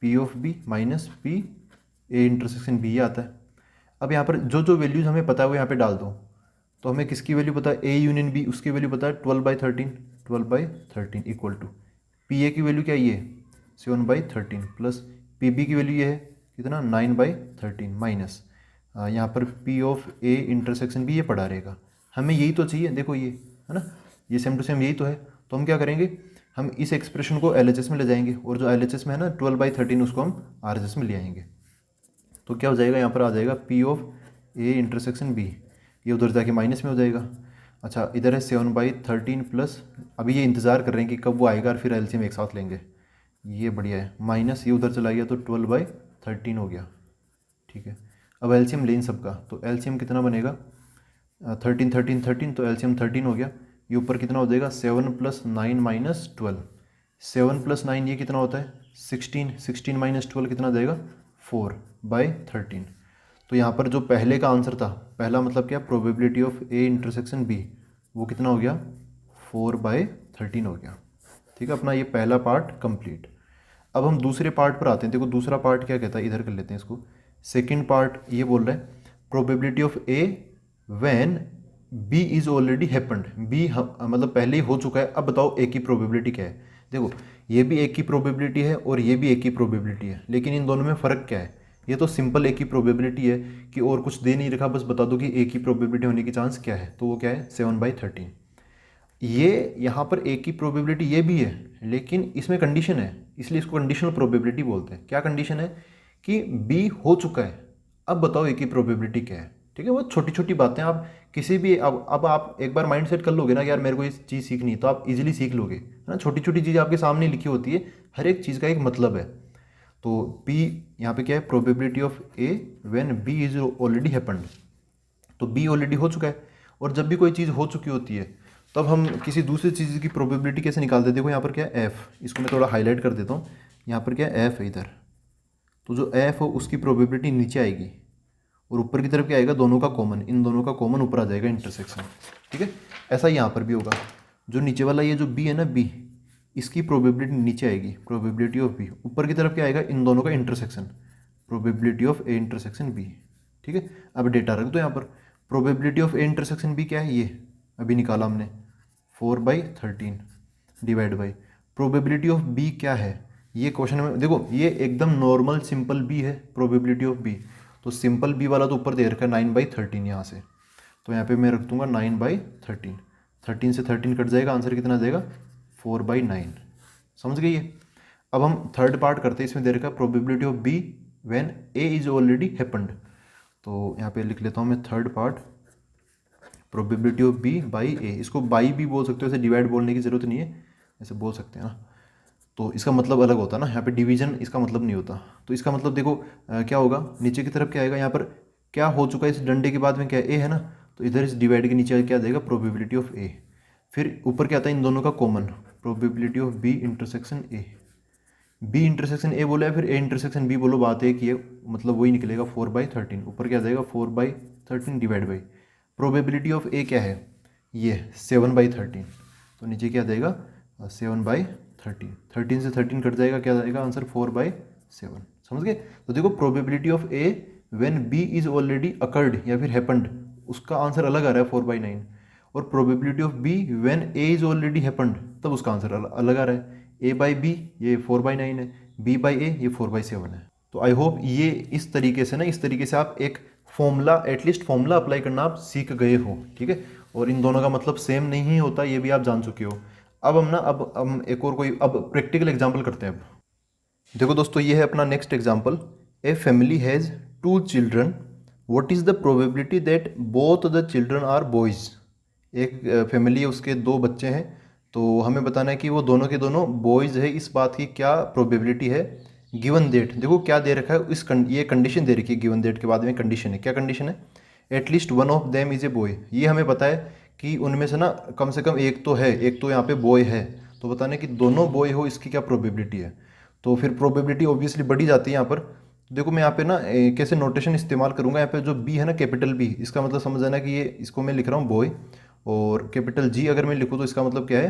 P of B minus P A intersection B, ये आता है। अब यहाँ पर जो जो वैल्यूज़ हमें पता है वो यहाँ पे डाल दो। तो हमें किसकी वैल्यू पता है, ए यूनियन बी, उसकी वैल्यू पता है 12/13 इक्वल टू पी ए की वैल्यू क्या है, ये 7/13 प्लस पी बी की वैल्यू ये है कितना 9/13 माइनस यहाँ पर पी ऑफ ए इंटरसेक्शन भी ये पड़ा रहेगा। हमें यही तो चाहिए, देखो ये है ना, ये सेम टू सेम यही तो है। तो हम क्या करेंगे, हम इस एक्सप्रेशन को LHS में ले जाएंगे, और जो LHS में है ना 12/13 उसको हम RHS में ले आएंगे। तो क्या हो जाएगा, यहाँ पर आ जाएगा P of A intersection B, ये उधर जाके माइनस में हो जाएगा। अच्छा इधर है 7/13 प्लस, अभी ये इंतज़ार कर रहे हैं कि कब वो आएगा और फिर LCM एक साथ लेंगे, ये बढ़िया है। माइनस ये उधर चला गया तो 12/13 हो गया, ठीक है। अब LCM लें सबका, तो LCM कितना बनेगा 13 13 13, तो LCM 13 हो गया। ये ऊपर कितना हो जाएगा 7 + 9 - 12, 7 + 9 ये कितना होता है 16, 16 - 12 कितना जाएगा 4/13। तो यहाँ पर जो पहले का आंसर था, पहला मतलब क्या, probability of A intersection B, वो कितना हो गया 4/13 हो गया, ठीक है। अपना ये पहला पार्ट कंप्लीट। अब हम दूसरे पार्ट पर आते हैं। देखो दूसरा पार्ट क्या कहता है, इधर कर लेते हैं इसको। सेकेंड पार्ट ये बोल रहा है probability of A when B is already happened, B मतलब पहले ही हो चुका है। अब बताओ ए की प्रोबेबिलिटी क्या है। देखो ये भी एक की प्रोबेबिलिटी है और ये भी एक की प्रोबेबिलिटी है, लेकिन इन दोनों में फ़र्क क्या है। ये तो सिंपल एक की प्रोबेबिलिटी है कि और कुछ दे नहीं रखा, बस बता दो कि ए की प्रोबेबिलिटी होने की चांस क्या है, तो वो क्या है 7/13। ये यहाँ पर ए की प्रोबेबिलिटी ये भी है, लेकिन इसमें कंडीशन है, इसलिए इसको कंडीशनल प्रोबेबिलिटी बोलते हैं। क्या कंडीशन है कि बी हो चुका है, अब बताओ ए की प्रोबेबिलिटी क्या है, ठीक है। वो छोटी छोटी बातें आप किसी भी, अब आप एक बार माइंड सेट कर लोगे ना कि यार मेरे को ये चीज़ सीखनी है, तो आप इजीली सीख लोगे, है ना। छोटी छोटी चीज़ आपके सामने लिखी होती है, हर एक चीज़ का एक मतलब है। तो पी यहाँ पे क्या है, probability of A when B is already happened, तो बी ऑलरेडी हो चुका है। और जब भी कोई चीज़ हो चुकी होती है तब हम किसी दूसरी चीज़ की प्रोबेबिलिटी कैसे निकालते हैं। देखो यहाँ पर क्या है एफ, इसको मैं थोड़ा हाईलाइट कर देता हूँ। यहाँ पर क्या है एफ है इधर, तो जो एफ हो उसकी प्रोबेबिलिटी नीचे आएगी और ऊपर की तरफ क्या आएगा, दोनों का कॉमन, इन दोनों का कॉमन ऊपर आ जाएगा इंटरसेक्शन, ठीक है। ऐसा यहाँ पर भी होगा, जो नीचे वाला ये जो बी है ना बी, इसकी प्रोबेबिलिटी नीचे आएगी, प्रोबेबिलिटी ऑफ बी, ऊपर की तरफ क्या आएगा, इन दोनों का intersection, probability of A intersection B, ठीक है। अब डेटा रख दो यहाँ पर, probability of A intersection B क्या है, ये अभी निकाला हमने 4/13 divide by probability of B क्या है, ये क्वेश्चन में देखो ये एकदम नॉर्मल सिंपल बी है, प्रोबेबिलिटी ऑफ बी, तो सिंपल बी वाला तो ऊपर दे रखा है 9/13 यहाँ से, तो यहाँ पे मैं रख दूंगा 9/13, 13 से 13 कट जाएगा, आंसर कितना आ जाएगा 4/9। समझ गई ये। अब हम थर्ड पार्ट करते हैं, इसमें दे रखा है probability of B when A is already happened, तो यहाँ पे लिख लेता हूँ मैं third part, probability of B by A, इसको बाई भी बोल सकते हो, ऐसे डिवाइड बोलने की ज़रूरत नहीं है, ऐसे बोल सकते हैं ना, तो इसका मतलब अलग होता है ना, यहाँ पे डिवीजन इसका मतलब नहीं होता। तो इसका मतलब देखो क्या होगा, नीचे की तरफ क्या आएगा, यहाँ पर क्या हो चुका है इस डंडे के बाद में क्या ए है ना, तो इधर इस डिवाइड के नीचे क्या देगा प्रोबेबिलिटी ऑफ ए, फिर ऊपर क्या आता है इन दोनों का common, probability of B intersection A, B intersection A बोला है फिर ए इंटरसेक्शन बी बोलो, बात एक ही है, मतलब वही निकलेगा 4/13, ऊपर क्या जाएगा 4/13 डिवाइड बाई प्रोबेबिलिटी ऑफ ए क्या है, ये 7/13, तो नीचे क्या देगा 7/13, 13 से 13 कट जाएगा, क्या जाएगा आंसर 4/7। समझ गए। तो देखो probability of A when B is already occurred या फिर हैपेंड, उसका आंसर अलग आ रहा है 4/9, और probability of B when A is already happened तब उसका आंसर अलग आ रहा है, ए बाई बी ये 4/9 है, बी बाई ए ये 4/7 है। तो आई होप ये इस तरीके से ना, इस तरीके से आप एक फॉर्मूला, एटलीस्ट फॉर्मूला अप्लाई करना आप सीख गए हो, ठीक है। और इन दोनों का मतलब सेम नहीं होता, ये भी आप जान चुके हो। अब हम एक और कोई अब प्रैक्टिकल एग्जांपल करते हैं। अब देखो दोस्तों ये है अपना next example, a family has 2 children, what is the probability that both the children are boys. एक फैमिली है उसके 2 बच्चे हैं, तो हमें बताना है कि वो दोनों के दोनों बॉयज़ है, इस बात की क्या प्रोबेबिलिटी है गिवन डेट। देखो क्या दे रखा है, ये कंडीशन दे रखी है, गिवन डेट के बाद में कंडीशन है, क्या कंडीशन है, at least one of them is a boy. ये हमें पता है कि उनमें से कम एक तो है, एक तो यहाँ पे बॉय है। तो बताना है कि दोनों बॉय हो, इसकी क्या प्रोबेबिलिटी है। तो फिर प्रोबेबिलिटी ऑब्वियसली बढ़ी जाती है यहाँ पर। देखो मैं यहाँ पे ना कैसे नोटेशन इस्तेमाल करूँगा, यहाँ पे जो बी है ना, कैपिटल बी, इसका मतलब समझ आना कि ये इसको मैं लिख रहा हूँ बॉय, और कैपिटल जी अगर मैं लिखूँ तो इसका मतलब क्या है,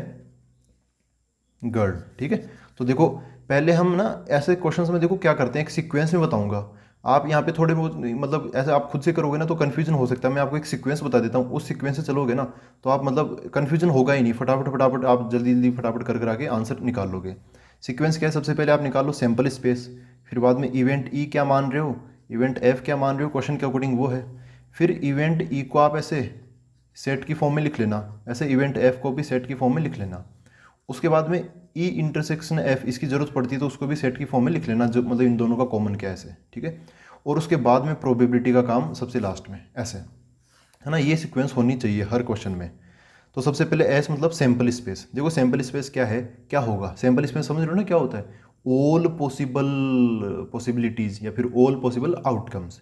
गर्ल। ठीक है। तो देखो पहले हम ना ऐसे क्वेश्चंस में देखो क्या करते हैं, एक सीक्वेंस में बताऊंगा। आप यहाँ पे थोड़े बहुत मतलब ऐसे आप खुद से करोगे ना तो कन्फ्यूजन हो सकता है। मैं आपको एक सीक्वेंस बता देता हूँ, उस सीक्वेंस से चलोगे ना तो आप मतलब कन्फ्यूजन होगा ही नहीं, फटाफट फटाफट आप जल्दी जल्दी फटाफट कर आके आंसर निकाल लोगे। सीक्वेंस क्या है, सबसे पहले आप निकाल लो सैम्पल स्पेस, फिर बाद में इवेंट ई क्या मान रहे हो, इवेंट एफ क्या मान रहे हो, क्वेश्चन के अकॉर्डिंग वो है। फिर इवेंट ई को आप ऐसे सेट की फॉर्म में लिख लेना, ऐसे इवेंट एफ को भी सेट की फॉर्म में लिख लेना। उसके बाद में ई इंटरसेक्शन एफ, इसकी जरूरत पड़ती है तो उसको भी सेट की फॉर्म में लिख लेना, जो मतलब इन दोनों का कॉमन क्या है ऐसे। ठीक है। और उसके बाद में प्रोबेबिलिटी का काम सबसे लास्ट में, ऐसे है ना, ये सीक्वेंस होनी चाहिए हर क्वेश्चन में। तो सबसे पहले एस मतलब सैम्पल स्पेस। देखो सैम्पल स्पेस क्या है, क्या होगा सैम्पल स्पेस, समझ रहे हो ना क्या होता है, ऑल पॉसिबल पॉसिबिलिटीज़ या फिर ऑल पॉसिबल आउटकम्स।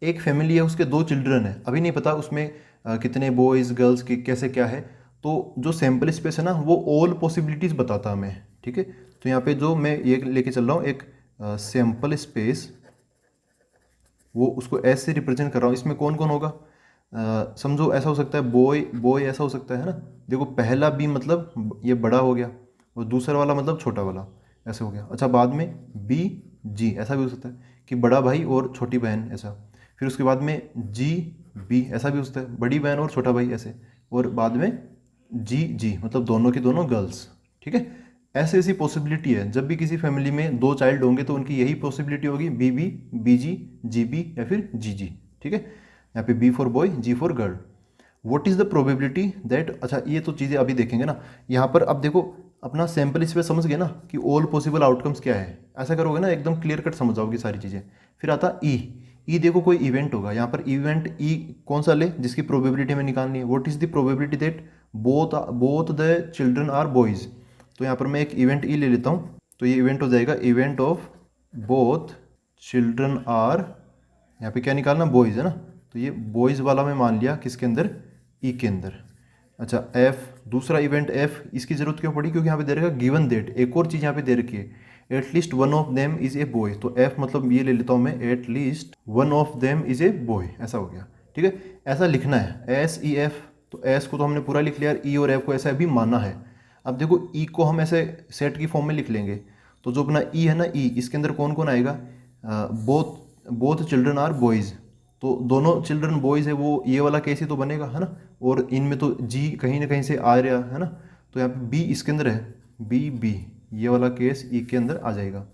एक फैमिली है, उसके दो चिल्ड्रन है, अभी नहीं पता उसमें कितने बॉयज़ गर्ल्स की कैसे क्या है। तो जो सैम्पल स्पेस है ना वो ऑल पॉसिबिलिटीज़ बताता हमें। ठीक है। तो यहाँ पे जो मैं ये लेके चल रहा हूँ एक सैम्पल स्पेस, वो उसको एस से रिप्रेजेंट कर रहा हूँ। इसमें कौन कौन होगा, समझो ऐसा हो सकता है बॉय बॉय, ऐसा हो सकता है ना। देखो पहला बी मतलब ये बड़ा हो गया, और दूसरा वाला मतलब छोटा वाला, ऐसे हो गया। अच्छा बाद में बी जी, ऐसा भी हो सकता है कि बड़ा भाई और छोटी बहन, ऐसा। फिर उसके बाद में जी बी, ऐसा भी हो सकता है बड़ी बहन और छोटा भाई, ऐसे। और बाद में जी जी मतलब दोनों की दोनों गर्ल्स। ठीक है। ऐसे ऐसी पॉसिबिलिटी है, जब भी किसी फैमिली में दो चाइल्ड होंगे तो उनकी यही पॉसिबिलिटी होगी, बी जी बी या फिर जी जी। ठीक है। यहाँ पे B for boy, G for girl. What is the probability that, अच्छा ये तो चीज़ें अभी देखेंगे ना। यहाँ पर अब देखो अपना सैम्पल इस पर समझ गए ना कि ऑल पॉसिबल आउटकम्स क्या है, ऐसा करोगे ना एकदम क्लियर कट समझ जाओगी सारी चीज़ें। फिर आता ई, ई देखो कोई इवेंट होगा, यहाँ पर इवेंट ई कौन सा ले जिसकी प्रोबेबिलिटी हमें निकालनी है। What is the probability that both the children are boys. तो यहाँ पर मैं एक इवेंट ई ले लेता हूँ, तो ये इवेंट हो जाएगा event of both children are, यहाँ पे क्या निकालना, बॉयज़ है ना। तो ये बॉयज़ वाला मैं मान लिया किसके अंदर, ई के अंदर। अच्छा एफ, दूसरा इवेंट एफ, इसकी जरूरत क्यों पड़ी, क्योंकि यहाँ पे दे रखा गिवन डेट, एक और चीज़ यहाँ पे दे रखी है, at least one of them is a boy. तो एफ मतलब ये ले लेता हूँ मैं, at least one of them is a boy, ऐसा हो गया। ठीक है। ऐसा लिखना है एस ई एफ, तो एस को तो हमने पूरा लिख लिया, ई और एफ को ऐसा भी मानना है। अब देखो ई को हम ऐसे सेट की फॉर्म में लिख लेंगे, तो जो अपना ई है ना, ई इसके अंदर कौन कौन आएगा, both both children are boys, तो दोनों चिल्ड्रन बॉयज़ है, वो ये वाला केस ही तो बनेगा, है ना। और इनमें तो जी कहीं ना कहीं से आ रहा है ना, तो यहाँ पे बी इसके अंदर है, बी बी ये वाला केस ई के अंदर आ जाएगा।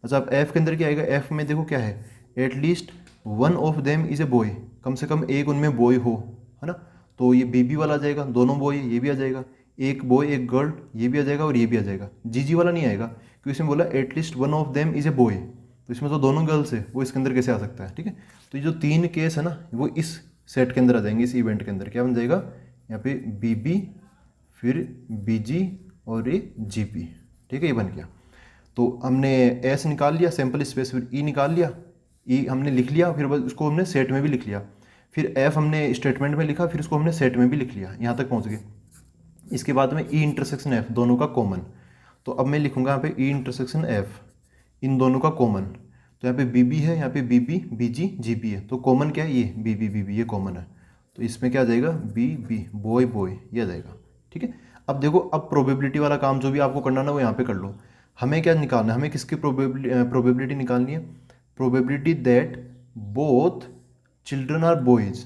अच्छा अब एफ के अंदर क्या आएगा, एफ में देखो क्या है, at least one of them is a boy, कम से कम एक उनमें बॉय हो, है ना। तो ये बी वाला आ जाएगा, दोनों बॉय ये भी आ जाएगा, एक बॉय एक गर्ल ये भी आ जाएगा और ये भी आ जाएगा। जी वाला नहीं आएगा क्योंकि इसमें बोला at least one of them is a boy, तो इसमें तो दोनों गर्ल्स है, वो इसके अंदर कैसे आ सकता है। ठीक है। तो ये जो तीन केस है ना वो इस सेट के अंदर आ जाएंगे, इस इवेंट के अंदर क्या बन जाएगा, यहाँ पे बी फिर बी और ये जी। ठीक है, ये बन गया। तो हमने एस निकाल लिया सैम्पल स्पेस, फिर ई निकाल लिया, ई हमने लिख लिया, फिर बस उसको हमने सेट में भी लिख लिया। फिर एफ हमने स्टेटमेंट में लिखा, फिर उसको हमने सेट में भी लिख लिया, यहाँ तक पहुँच गए। इसके बाद में ई इंटरसेक्शन एफ, दोनों का कॉमन। तो अब मैं लिखूंगा यहाँ पे ई इंटरसेक्शन एफ, इन दोनों का कॉमन। तो यहाँ पे बी है, यहाँ पे बी जी है, तो कॉमन क्या है, ये बी ये कॉमन है। तो इसमें क्या आ जाएगा, बी बॉय ये आ जाएगा। ठीक है। अब देखो अब प्रोबेबिलिटी वाला काम जो भी आपको करना ना वो यहाँ पे कर लो। हमें क्या निकालना है, हमें किसकी प्रोबेबिलिटी निकालनी है, probability that both children are boys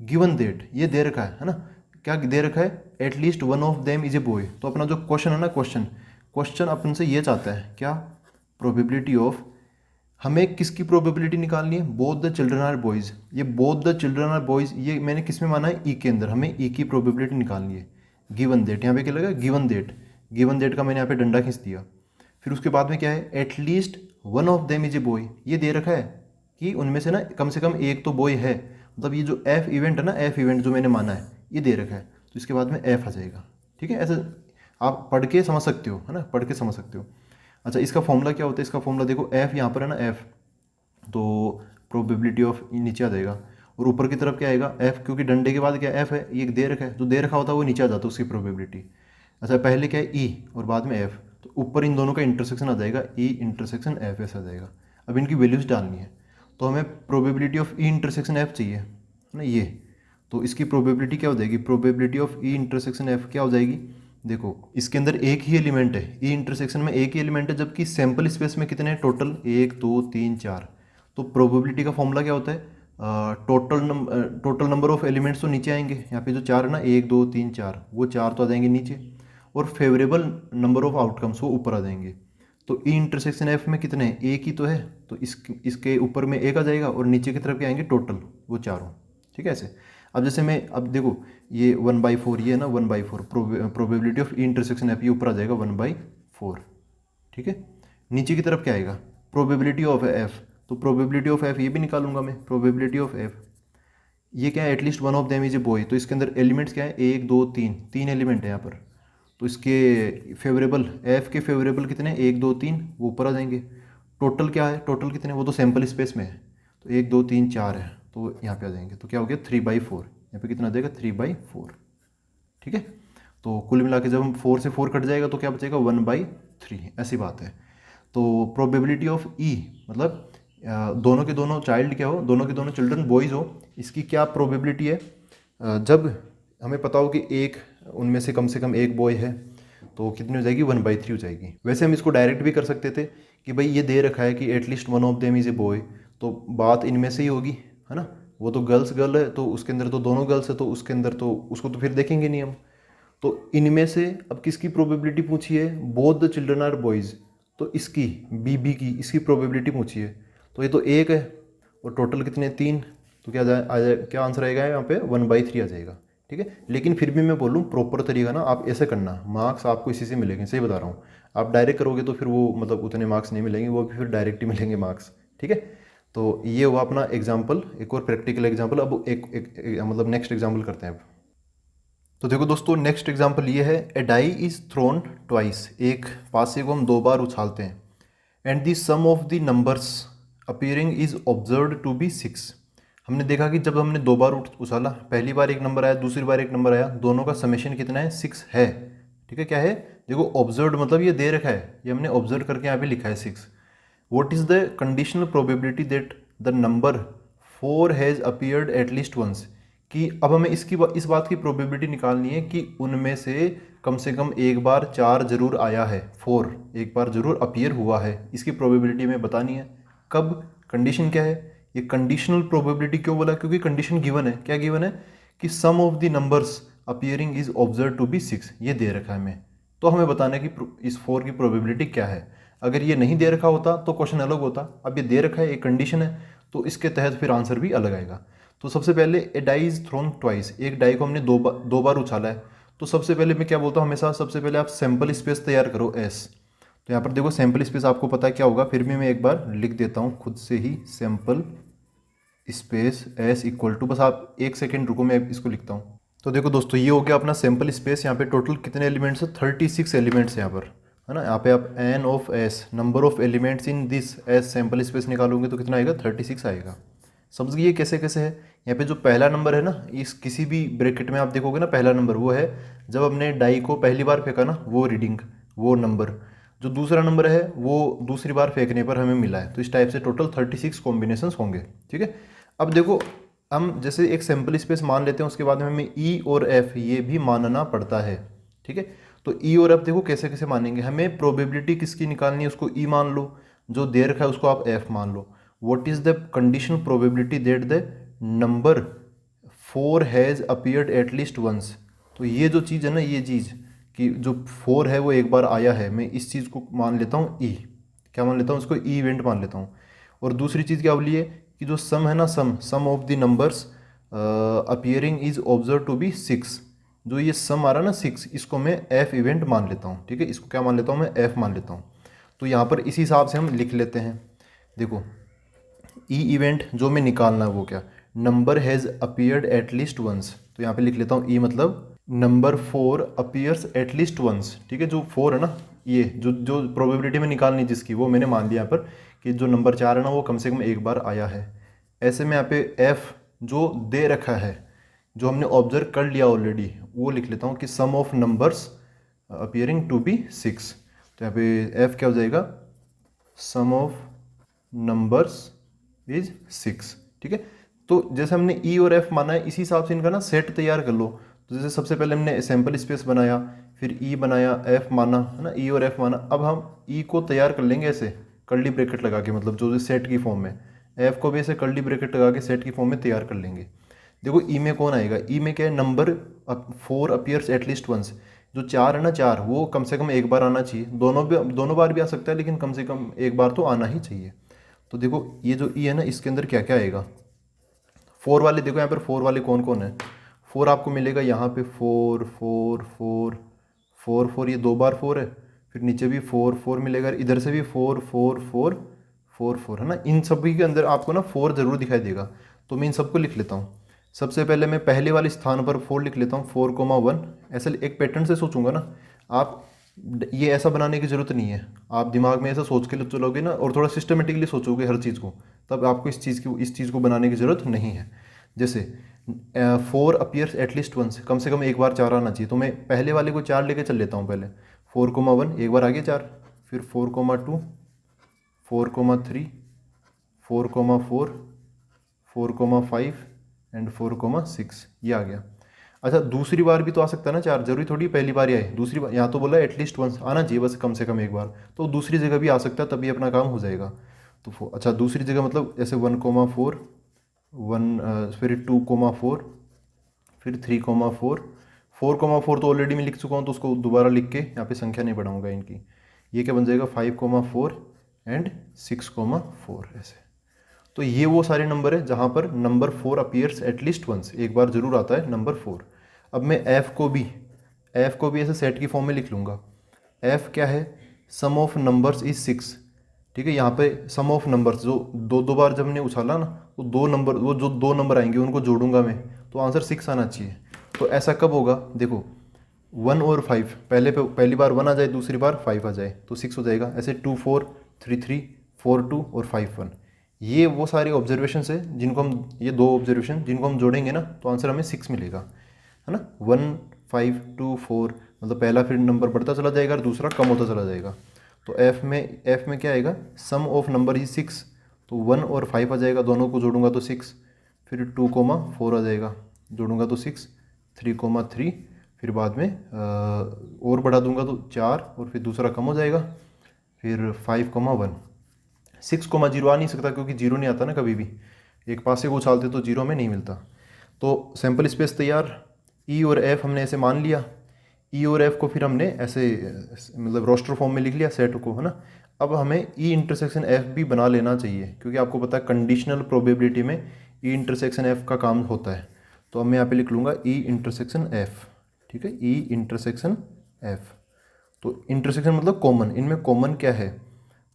given that, ये दे रखा है ना, क्या दे रखा है, at least one of them is a boy. तो अपना जो क्वेश्चन है ना, क्वेश्चन अपन से ये चाहता है क्या, प्रोबेबिलिटी ऑफ, हमें किसकी प्रोबेबिलिटी निकालनी है, both the children are boys. ये both the children are boys ये मैंने किस में माना है, ई के अंदर, हमें ई की प्रोबेबिलिटी निकालनी है। गिवन डेट, यहाँ पे क्या लगा, गिवन डेट का मैंने यहाँ पे डंडा खींच दिया। फिर उसके बाद में क्या है, at least one of them is a boy, ये दे रखा है कि उनमें से कम एक तो बॉय है। मतलब ये जो एफ इवेंट है ना, एफ इवेंट जो मैंने माना है ये दे रखा है, तो इसके बाद में एफ आ जाएगा। ठीक है। ऐसे आप पढ़ के समझ सकते हो, है ना, पढ़ के समझ सकते हो। अच्छा, इसका फॉर्मूला क्या होता है? इसका फॉर्मूला देखो, एफ यहाँ पर है ना, एफ, तो प्रोबेबिलिटी ऑफ नीचे आ जाएगा, और ऊपर की तरफ क्या आएगा? एफ, क्योंकि डंडे के बाद क्या एफ है, ये दे रखा है, जो दे रखा होता है वो नीचे आ जाता है उसकी प्रोबेबिलिटी। अच्छा, पहले क्या है? ई और बाद में एफ, तो ऊपर इन दोनों का इंटरसेक्शन आ जाएगा, ई इंटरसेक्शन एफ एस आ जाएगा। अब इनकी वैल्यूज डालनी है, तो हमें probability of E intersection F चाहिए, है ना, ये। तो इसकी प्रोबेबिलिटी क्या हो जाएगी? Probability of E intersection F क्या हो जाएगी? देखो, इसके अंदर एक ही एलिमेंट है, ई इंटरसेक्शन में एक ही एलिमेंट है, जबकि सैंपल स्पेस में कितने हैं टोटल? 1 2 3 4। तो प्रोबेबिलिटी का फॉर्मूला क्या होता है? टोटल नंबर ऑफ एलिमेंट्स तो नीचे आएंगे, यहाँ पे जो 4 है ना, 1 2 3 4, वो 4 तो आ जाएंगे नीचे, और फेवरेबल नंबर ऑफ आउटकम्स वो ऊपर आ जाएंगे। तो ई इंटरसेक्शन एफ में कितने हैं? एक ही तो है, तो इसके ऊपर में एक आ जाएगा, और नीचे की तरफ क्या आएंगे? टोटल वो चारों। ठीक है ऐसे। अब जैसे मैं, अब देखो, ये 1/4, ये है ना 1/4, probability of E intersection F, ये ऊपर आ जाएगा 1/4। ठीक है, नीचे की तरफ क्या आएगा? प्रोबेबिलिटी ऑफ एफ, तो प्रोबेबिलिटी ऑफ एफ ये भी निकालूंगा मैं, प्रोबेबिलिटी ऑफ एफ, ये क्या है? At least one of them is a boy, तो इसके अंदर एलिमेंट्स क्या है? 1 2 3, 3 एलिमेंट है यहाँ पर। तो इसके फेवरेबल, एफ के फेवरेबल कितने? 1 2 3, वो ऊपर आ जाएंगे। टोटल क्या है? टोटल कितने? वो तो सैंपल स्पेस में है, तो 1 2 3 4 है, तो यहाँ पे आ जाएंगे। तो क्या हो गया? 3/4, यहाँ पे कितना आ जाएगा? 3/4। ठीक है, तो कुल मिला के जब हम 4 से 4 कट जाएगा तो क्या बचेगा? 1/3, ऐसी बात है। तो प्रोबेबिलिटी ऑफ ई, मतलब दोनों के दोनों चाइल्ड क्या हो, दोनों के दोनों चिल्ड्रन बॉयज़ हो, इसकी क्या प्रोबेबिलिटी है? जब हमें पता हो कि एक उनमें से कम एक बॉय है, तो कितनी हो जाएगी? 1/3 हो जाएगी। वैसे हम इसको डायरेक्ट भी कर सकते थे कि भाई ये दे रखा है कि at least one of them is a boy, तो बात इनमें से ही होगी, है ना। वो तो गर्ल है, तो उसके अंदर तो दोनों गर्ल्स है, तो उसके अंदर तो उसको तो फिर देखेंगे नहीं हम। तो इनमें से अब किसकी प्रोबेबिलिटी पूछी है? Both the children are boys, तो इसकी बी की इसकी प्रोबेबिलिटी पूछी है, तो ये तो एक है, और टोटल कितने? 3, तो क्या आ जाए, क्या आंसर आएगा यहाँ पे? 1/3 आ जाएगा। ठीक है, लेकिन फिर भी मैं बोलूँ प्रॉपर तरीका ना, आप ऐसे करना, मार्क्स आपको इसी से मिलेंगे, सही बता रहा हूँ। आप डायरेक्ट करोगे तो फिर वो मतलब उतने मार्क्स नहीं मिलेंगे, वो भी फिर डायरेक्ट ही मिलेंगे मार्क्स। ठीक है, तो ये हुआ अपना एग्जाम्पल, एक और प्रैक्टिकल एग्जाम्पल। अब मतलब नेक्स्ट एग्जाम्पल करते हैं अब। तो देखो दोस्तों, नेक्स्ट एग्जाम्पल ये है, a die is thrown twice, एक पासे को हम 2 बार उछालते हैं, and the sum of the numbers appearing is observed to be 6। हमने देखा कि जब हमने 2 बार उछाला, पहली बार एक नंबर आया, दूसरी बार एक नंबर आया, दोनों का समेशन कितना है? 6 है। ठीक है, क्या है? देखो, ऑब्जर्व्ड मतलब ये दे रखा है, ये हमने ऑब्जर्व करके यहाँ पे लिखा है 6। What is the conditional probability that the number 4 has appeared at least once, कि अब हमें इस बात की प्रोबेबिलिटी निकालनी है कि उनमें से कम एक बार 4 जरूर आया है, 4 एक बार जरूर अपीयर हुआ है, इसकी प्रोबेबिलिटी हमें बतानी है। कब? कंडीशन क्या है? ये कंडीशनल प्रोबेबिलिटी क्यों बोला? क्योंकि कंडीशन गिवन है। क्या गिवन है? कि sum of the numbers appearing is observe to be 6, ये दे रखा है हमें, तो हमें बताना है कि इस 4 की प्रोबेबिलिटी क्या है। अगर ये नहीं दे रखा होता तो क्वेश्चन अलग होता, अब ये दे रखा है, एक कंडीशन है, तो इसके तहत फिर आंसर भी अलग आएगा। तो सबसे पहले, ए डाई इज थ्रोन ट्वाइस, एक डाई को हमने दो बार उछाला है, तो सबसे पहले मैं क्या बोलता हूँ हमेशा, सबसे पहले आप सैंपल स्पेस तैयार करो एस। तो यहाँ पर देखो, सैंपल स्पेस आपको पता है क्या होगा, फिर भी मैं एक बार लिख देता हूँ खुद से ही, sample space S equal to, बस आप 1 सेकेंड रुको, मैं इसको लिखता हूँ। तो देखो दोस्तों, ये हो गया अपना सैंपल स्पेस। यहाँ पे टोटल कितने एलिमेंट्स है? 36 एलिमेंट्स यहाँ पर, है ना। यहाँ पे आप n of S, number of elements in this S sample space निकालोगे तो कितना आएगा? 36 आएगा। समझ गए कैसे कैसे है? यहाँ पे जो पहला नंबर है ना, इस किसी भी ब्रैकेट में आप देखोगे ना, पहला नंबर वो है जब हमने डाई को पहली बार फेंका ना, वो रीडिंग, वो नंबर। जो दूसरा नंबर है वो दूसरी बार फेंकने पर हमें मिला है। तो इस टाइप से टोटल 36 कॉम्बिनेशंस होंगे। ठीक है, अब देखो, हम जैसे एक सैंपल स्पेस मान लेते हैं, उसके बाद में हमें ई और एफ ये भी मानना पड़ता है। ठीक है, तो ई और एफ देखो कैसे कैसे मानेंगे, हमें प्रोबेबिलिटी किसकी निकालनी है, उसको ई मान लो, जो दे रखा है उसको आप एफ मान लो। What is the conditional probability that the number 4 has appeared at least once. तो ये जो चीज़ है ना, ये चीज़ कि जो 4 है वो एक बार आया है, मैं इस चीज़ को मान लेता हूँ ई, क्या मान लेता हूँ, उसको ई इवेंट मान लेता हूँ। और दूसरी चीज़ क्या बोली है कि जो सम है ना, sum of the numbers appearing is observe to be 6, जो ये सम आ रहा है ना 6, इसको मैं एफ इवेंट मान लेता हूँ। ठीक है, इसको क्या मान लेता हूँ मैं? एफ मान लेता हूँ। तो यहाँ पर इसी हिसाब से हम लिख लेते हैं। देखो, ई इवेंट जो मैं निकालना है वो क्या, number has appeared at least once, तो यहाँ पे लिख लेता हूँ ई मतलब नंबर 4 अपीयर्स एटलीस्ट वंस, ठीक है। जो 4 है ना, ये जो जो प्रोबेबिलिटी में निकालनी जिसकी, वो मैंने मान लिया यहाँ पर कि जो नंबर 4 है ना वो कम से कम एक बार आया है। ऐसे में यहाँ पे एफ जो दे रखा है, जो हमने ऑब्जर्व कर लिया ऑलरेडी, वो लिख लेता हूँ कि sum of numbers appearing to be 6। तो यहाँ पे एफ क्या हो जाएगा, सम ऑफ नंबर्स इज 6, ठीक है। तो जैसे हमने ई और एफ माना है, इसी हिसाब से इनका ना सेट तैयार कर लो। तो जैसे सबसे पहले हमने सैम्पल स्पेस बनाया, फिर ई बनाया, एफ माना, है ना, ई और एफ माना। अब हम ई को तैयार कर लेंगे ऐसे कर्ली ब्रैकेट लगा के, मतलब जो सेट की फॉर्म में, एफ को भी ऐसे कर्ली ब्रैकेट लगा के सेट की फॉर्म में तैयार कर लेंगे। देखो ई में कौन आएगा, ई में क्या है, नंबर 4 अपीयर्स एटलीस्ट वंस। जो 4 है ना, 4 वो कम से कम एक बार आना चाहिए। दोनों बार भी आ सकता है, लेकिन कम से कम एक बार तो आना ही चाहिए। तो देखो ये जो ई है ना, इसके अंदर क्या क्या आएगा, 4 वाले देखो यहाँ पर 4 वाले कौन कौन है। 4 आपको मिलेगा यहाँ पे 4 4 4 4 4, ये 2 बार 4 है। फिर नीचे भी 4 4 मिलेगा, इधर से भी 4 4 4 4 4, है ना। इन सभी के अंदर आपको ना 4 जरूर दिखाई देगा। तो मैं इन सबको लिख लेता हूँ। सबसे पहले मैं पहले वाले स्थान पर 4 लिख लेता हूँ, 4,1। ऐसे एक पैटर्न से सोचूंगा ना आप, ये ऐसा बनाने की ज़रूरत नहीं है। आप दिमाग में ऐसा सोच के चलोगे ना, और थोड़ा सिस्टमेटिकली सोचोगे हर चीज़ को, तब आपको इस चीज़ को बनाने की ज़रूरत नहीं है। जैसे 4 अपीयर्स एटलीस्ट वंस, कम से कम एक बार 4 आना चाहिए। तो मैं पहले वाले को 4 लेके चल लेता हूँ। पहले 4,1 एक बार आ गया 4, फिर 4,2 4,3 4,4 4,5 एंड 4,6, ये आ गया। अच्छा, दूसरी बार भी तो आ सकता है ना 4, जरूरी थोड़ी पहली बार ही आए। दूसरी बार यहाँ तो बोला एटलीस्ट वंस आना चाहिए, बस कम से कम एक बार। तो दूसरी जगह भी आ सकता है, तभी अपना काम हो जाएगा। तो अच्छा, दूसरी जगह मतलब ऐसे 1,4 फिर 2,4 फिर 3,4 4,4 तो ऑलरेडी मैं लिख चुका हूँ, तो उसको दोबारा लिख के यहाँ पे संख्या नहीं बढ़ाऊंगा इनकी। ये क्या बन जाएगा, 5,4 एंड 6,4 ऐसे। तो ये वो सारे नंबर है जहाँ पर नंबर 4 अपीयर्स एटलीस्ट वंस, एक बार जरूर आता है नंबर 4। अब मैं एफ को भी ऐसे सेट की फॉर्म में लिख लूँगा। एफ क्या है, सम ऑफ नंबर्स इज 6, ठीक है। यहाँ पे सम ऑफ नंबर्स, जो दो बार जब मैंने उछाला ना, तो 2 नंबर, वो जो 2 नंबर आएंगे उनको जोड़ूंगा मैं, तो आंसर 6 आना चाहिए। तो ऐसा कब होगा, देखो 1 और 5, पहली बार 1 आ जाए, दूसरी बार 5 आ जाए, तो 6 हो जाएगा। ऐसे 2 4 3 3 4 2 और 5 1। ये वो सारे ऑब्जर्वेशन है जिनको हम, ये 2 ऑब्जर्वेशन जिनको हम जोड़ेंगे ना, तो आंसर हमें 6 मिलेगा, है ना। 1 5 2 4, मतलब पहला फिर नंबर बढ़ता चला जाएगा और दूसरा कम होता चला जाएगा। तो एफ में क्या आएगा, सम ऑफ नंबर इज 6, तो 1 और 5 आ जाएगा, दोनों को जोड़ूंगा तो 6। फिर 2,4 आ जाएगा, जोड़ूंगा तो 6, 3,3, फिर बाद में और बढ़ा दूंगा तो 4, और फिर दूसरा कम हो जाएगा, फिर 5,1। 6,0 आ नहीं सकता, क्योंकि जीरो नहीं आता ना कभी भी, एक पासे को उछालते तो जीरो में नहीं मिलता। तो सैम्पल स्पेस तैयार, ई और एफ हमने ऐसे मान लिया। ई और एफ को फिर हमने ऐसे मतलब रोस्टर फॉर्म में लिख लिया सेट को, है ना। अब हमें ई इंटरसेक्शन एफ भी बना लेना चाहिए, क्योंकि आपको पता है कंडीशनल प्रोबेबिलिटी में ई इंटरसेक्शन एफ का काम होता है। तो अब मैं यहाँ पे लिख लूँगा ई इंटरसेक्शन एफ, ठीक है, ई इंटरसेक्शन एफ। तो इंटरसेक्शन मतलब कॉमन, इनमें कॉमन क्या है,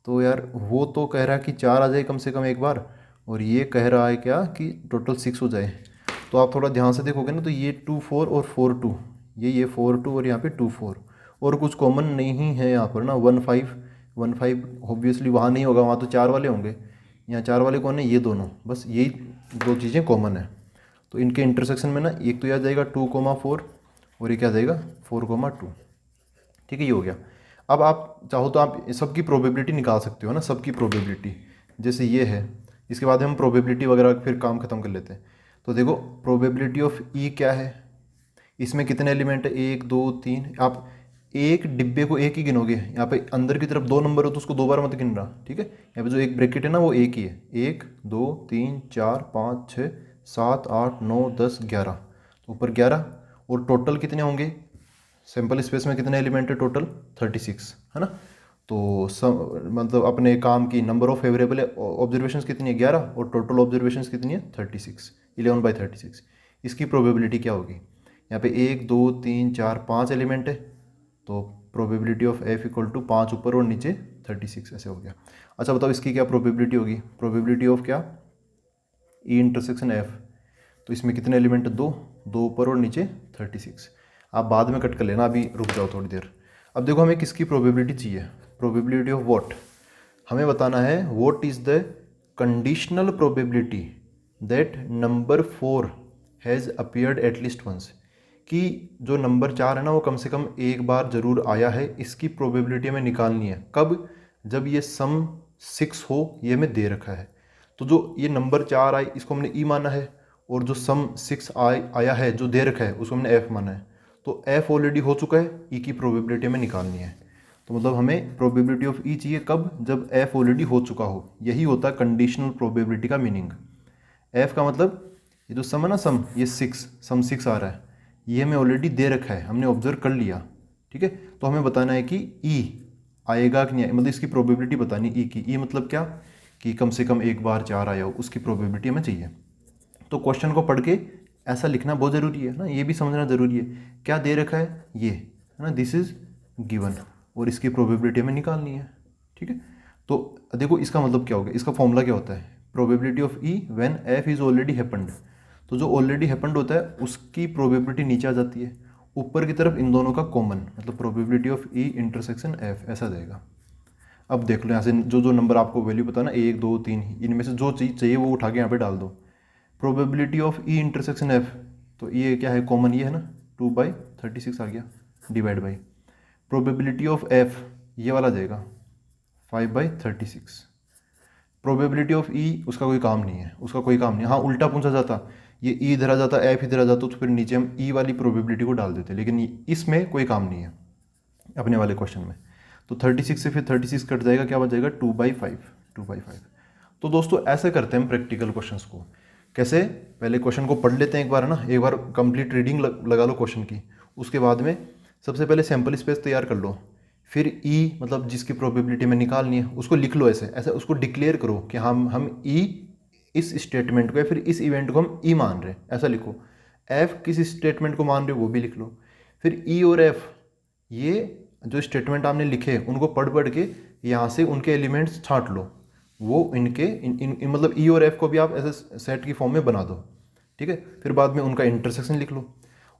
तो यार वो तो कह रहा है कि 4 आ जाए कम से कम एक बार, और ये कह रहा है क्या कि टोटल 6 हो जाए। तो आप थोड़ा ध्यान से देखोगे ना, तो ये 2 4 और 4 2, ये 4 2 और यहाँ पे 2 4, और कुछ कॉमन नहीं है यहाँ पर ना। 1 5 ऑब्वियसली वहाँ नहीं होगा, वहाँ तो 4 वाले होंगे। यहाँ 4 वाले कौन है, ये दोनों, बस यही 2 चीज़ें कॉमन है। तो इनके इंटरसेक्शन में ना एक तो यह आ जाएगा 2,4, और ये क्या आ जाएगा 4,2, ठीक है, ये हो गया। अब आप चाहो तो आप सबकी प्रोबेबिलिटी निकाल सकते हो ना, सबकी प्रोबेबिलिटी जैसे ये है। इसके बाद हम प्रोबेबिलिटी वगैरह फिर काम खत्म कर लेते हैं। तो देखो प्रोबेबिलिटी ऑफ ई क्या है, इसमें कितने एलिमेंट है, 1 2 3। आप एक डिब्बे को एक ही गिनोगे, यहाँ पे अंदर की तरफ 2 नंबर हो तो उसको 2 बार मत गिन रहा, ठीक है। यहाँ पे जो एक ब्रैकेट है ना वो एक ही है, 1 2 3 4 5 6 7 8 9 10 11, तो ऊपर 11। और टोटल कितने होंगे, सैम्पल स्पेस में कितने एलिमेंट है टोटल, 36, है ना। तो मतलब अपने काम की नंबर ऑफ फेवरेबल ऑब्जर्वेशंस कितनी है, 11, और टोटल ऑब्जर्वेशंस कितनी है 36, 11/36। इसकी प्रोबेबिलिटी क्या होगी, यहाँ पे 1 2 3 4 5 एलिमेंट है, तो probability of F equal to 5 ऊपर और नीचे 36 ऐसे हो गया। अच्छा बताओ इसकी क्या प्रोबेबिलिटी होगी, प्रोबेबिलिटी ऑफ क्या, ई इंटरसेक्शन एफ। तो इसमें कितने एलिमेंट है, 2 ऊपर और नीचे 36। आप बाद में कट कर लेना, अभी रुक जाओ थोड़ी देर। अब देखो हमें किसकी प्रोबेबिलिटी चाहिए, प्रोबेबिलिटी ऑफ व्हाट, हमें बताना है what is the conditional probability that number 4 has appeared at least once, कि जो नंबर 4 है ना वो कम से कम एक बार ज़रूर आया है, इसकी प्रोबेबिलिटी हमें निकालनी है। कब? जब ये सम 6 हो, ये हमें दे रखा है। तो जो ये नंबर 4 आई इसको हमने ई माना है, और जो सम 6 आया है जो दे रखा है उसको हमने एफ माना है। तो एफ ऑलरेडी हो चुका है, ई की प्रोबेबिलिटी हमें निकालनी है। तो मतलब हमें प्रोबेबिलिटी ऑफ ई चाहिए कब? जब एफ ऑलरेडी हो चुका हो। यही होता है कंडीशनल प्रोबेबिलिटी का मीनिंग। एफ का मतलब ये जो सम है ना, सम ये 6 आ रहा है, ये हमें ऑलरेडी दे रखा है, हमने ऑब्जर्व कर लिया, ठीक है। तो हमें बताना है कि ई आएगा कि नहीं आएगा, मतलब इसकी प्रोबेबिलिटी बतानी ई की। ई मतलब क्या? कि कम से कम एक बार 4 आया हो, उसकी प्रोबेबिलिटी हमें चाहिए। तो क्वेश्चन को पढ़ के ऐसा लिखना बहुत ज़रूरी है ना, ये भी समझना ज़रूरी है। क्या दे रखा है? ये है ना, दिस इज़ गिवन, और इसकी प्रोबेबिलिटी हमें निकालनी है, ठीक है। तो देखो इसका मतलब क्या होगा, इसका फॉर्मूला क्या होता है? Probability of E when F is already happened. तो जो ऑलरेडी हैपेंड होता है उसकी प्रोबेबिलिटी नीचे आ जाती है, ऊपर की तरफ इन दोनों का कॉमन, मतलब probability of E intersection F, ऐसा जाएगा। अब देख लो यहाँ से जो जो नंबर आपको वैल्यू पता है ना, 1 2 3, इनमें से जो चीज़ चाहिए वो उठा के यहाँ पे डाल दो। Probability of E intersection F, तो ये क्या है? कॉमन ये है ना, 2/36 आ गया, divide by probability of F, ये वाला जाएगा 5/36। प्रोबेबिलिटी ऑफ ई उसका कोई काम नहीं है, उसका कोई काम नहीं। हाँ उल्टा पूछा जाता, ये ई इधर आ जाता, एफ इधर आ जाता, तो फिर नीचे हम ई वाली प्रोबेबिलिटी को डाल देते, लेकिन इसमें कोई काम नहीं है अपने वाले क्वेश्चन में। तो 36 से फिर 36 कट जाएगा, क्या बच जाएगा? 2/5। तो दोस्तों ऐसे करते हैं हम प्रैक्टिकल क्वेश्चंस को। कैसे? पहले क्वेश्चन को पढ़ लेते हैं एक बार, है ना, एक बार कंप्लीट रीडिंग लगा लो क्वेश्चन की। उसके बाद में सबसे पहले सैम्पल स्पेस तैयार कर लो, फिर ई मतलब जिसकी प्रोबेबिलिटी में निकालनी है उसको लिख लो, ऐसे ऐसे उसको डिक्लेयर करो कि हम ई इस स्टेटमेंट को या फिर इस इवेंट को हम ई मान रहे हैं, ऐसा लिखो। एफ किस स्टेटमेंट को मान रहे हो वो भी लिख लो। फिर ई और एफ, ये जो स्टेटमेंट आपने लिखे उनको पढ़ पढ़ के यहाँ से उनके एलिमेंट्स छांट लो, वो इनके इन मतलब ई और एफ को भी आप ऐसे सेट की फॉर्म में बना दो, ठीक है। फिर बाद में उनका इंटरसेक्शन लिख लो,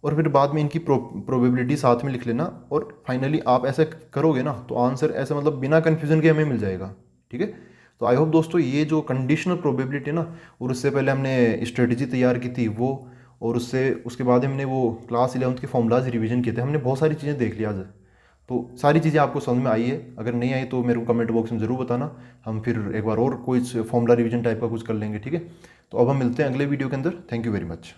और फिर बाद में इनकी प्रोबेबिलिटी साथ में लिख लेना, और फाइनली आप ऐसे करोगे ना तो आंसर ऐसे मतलब बिना कन्फ्यूजन के हमें मिल जाएगा, ठीक है। तो आई होप दोस्तों ये जो कंडीशनल प्रोबेबिलिटी ना, और उससे पहले हमने स्ट्रेटजी तैयार की थी वो, और उसके बाद हमने वो क्लास 11th के फॉर्मूलाज रिवीजन किए थे, हमने बहुत सारी चीज़ें देख लिया आज। तो सारी चीज़ें आपको समझ में आई है? अगर नहीं आई तो मेरे को कमेंट बॉक्स में ज़रूर बताना, हम फिर एक बार और कोई फॉर्मूला रिवीजन टाइप का कुछ कर लेंगे, ठीक है। तो अब हम मिलते हैं अगले वीडियो के अंदर। Thank you very much.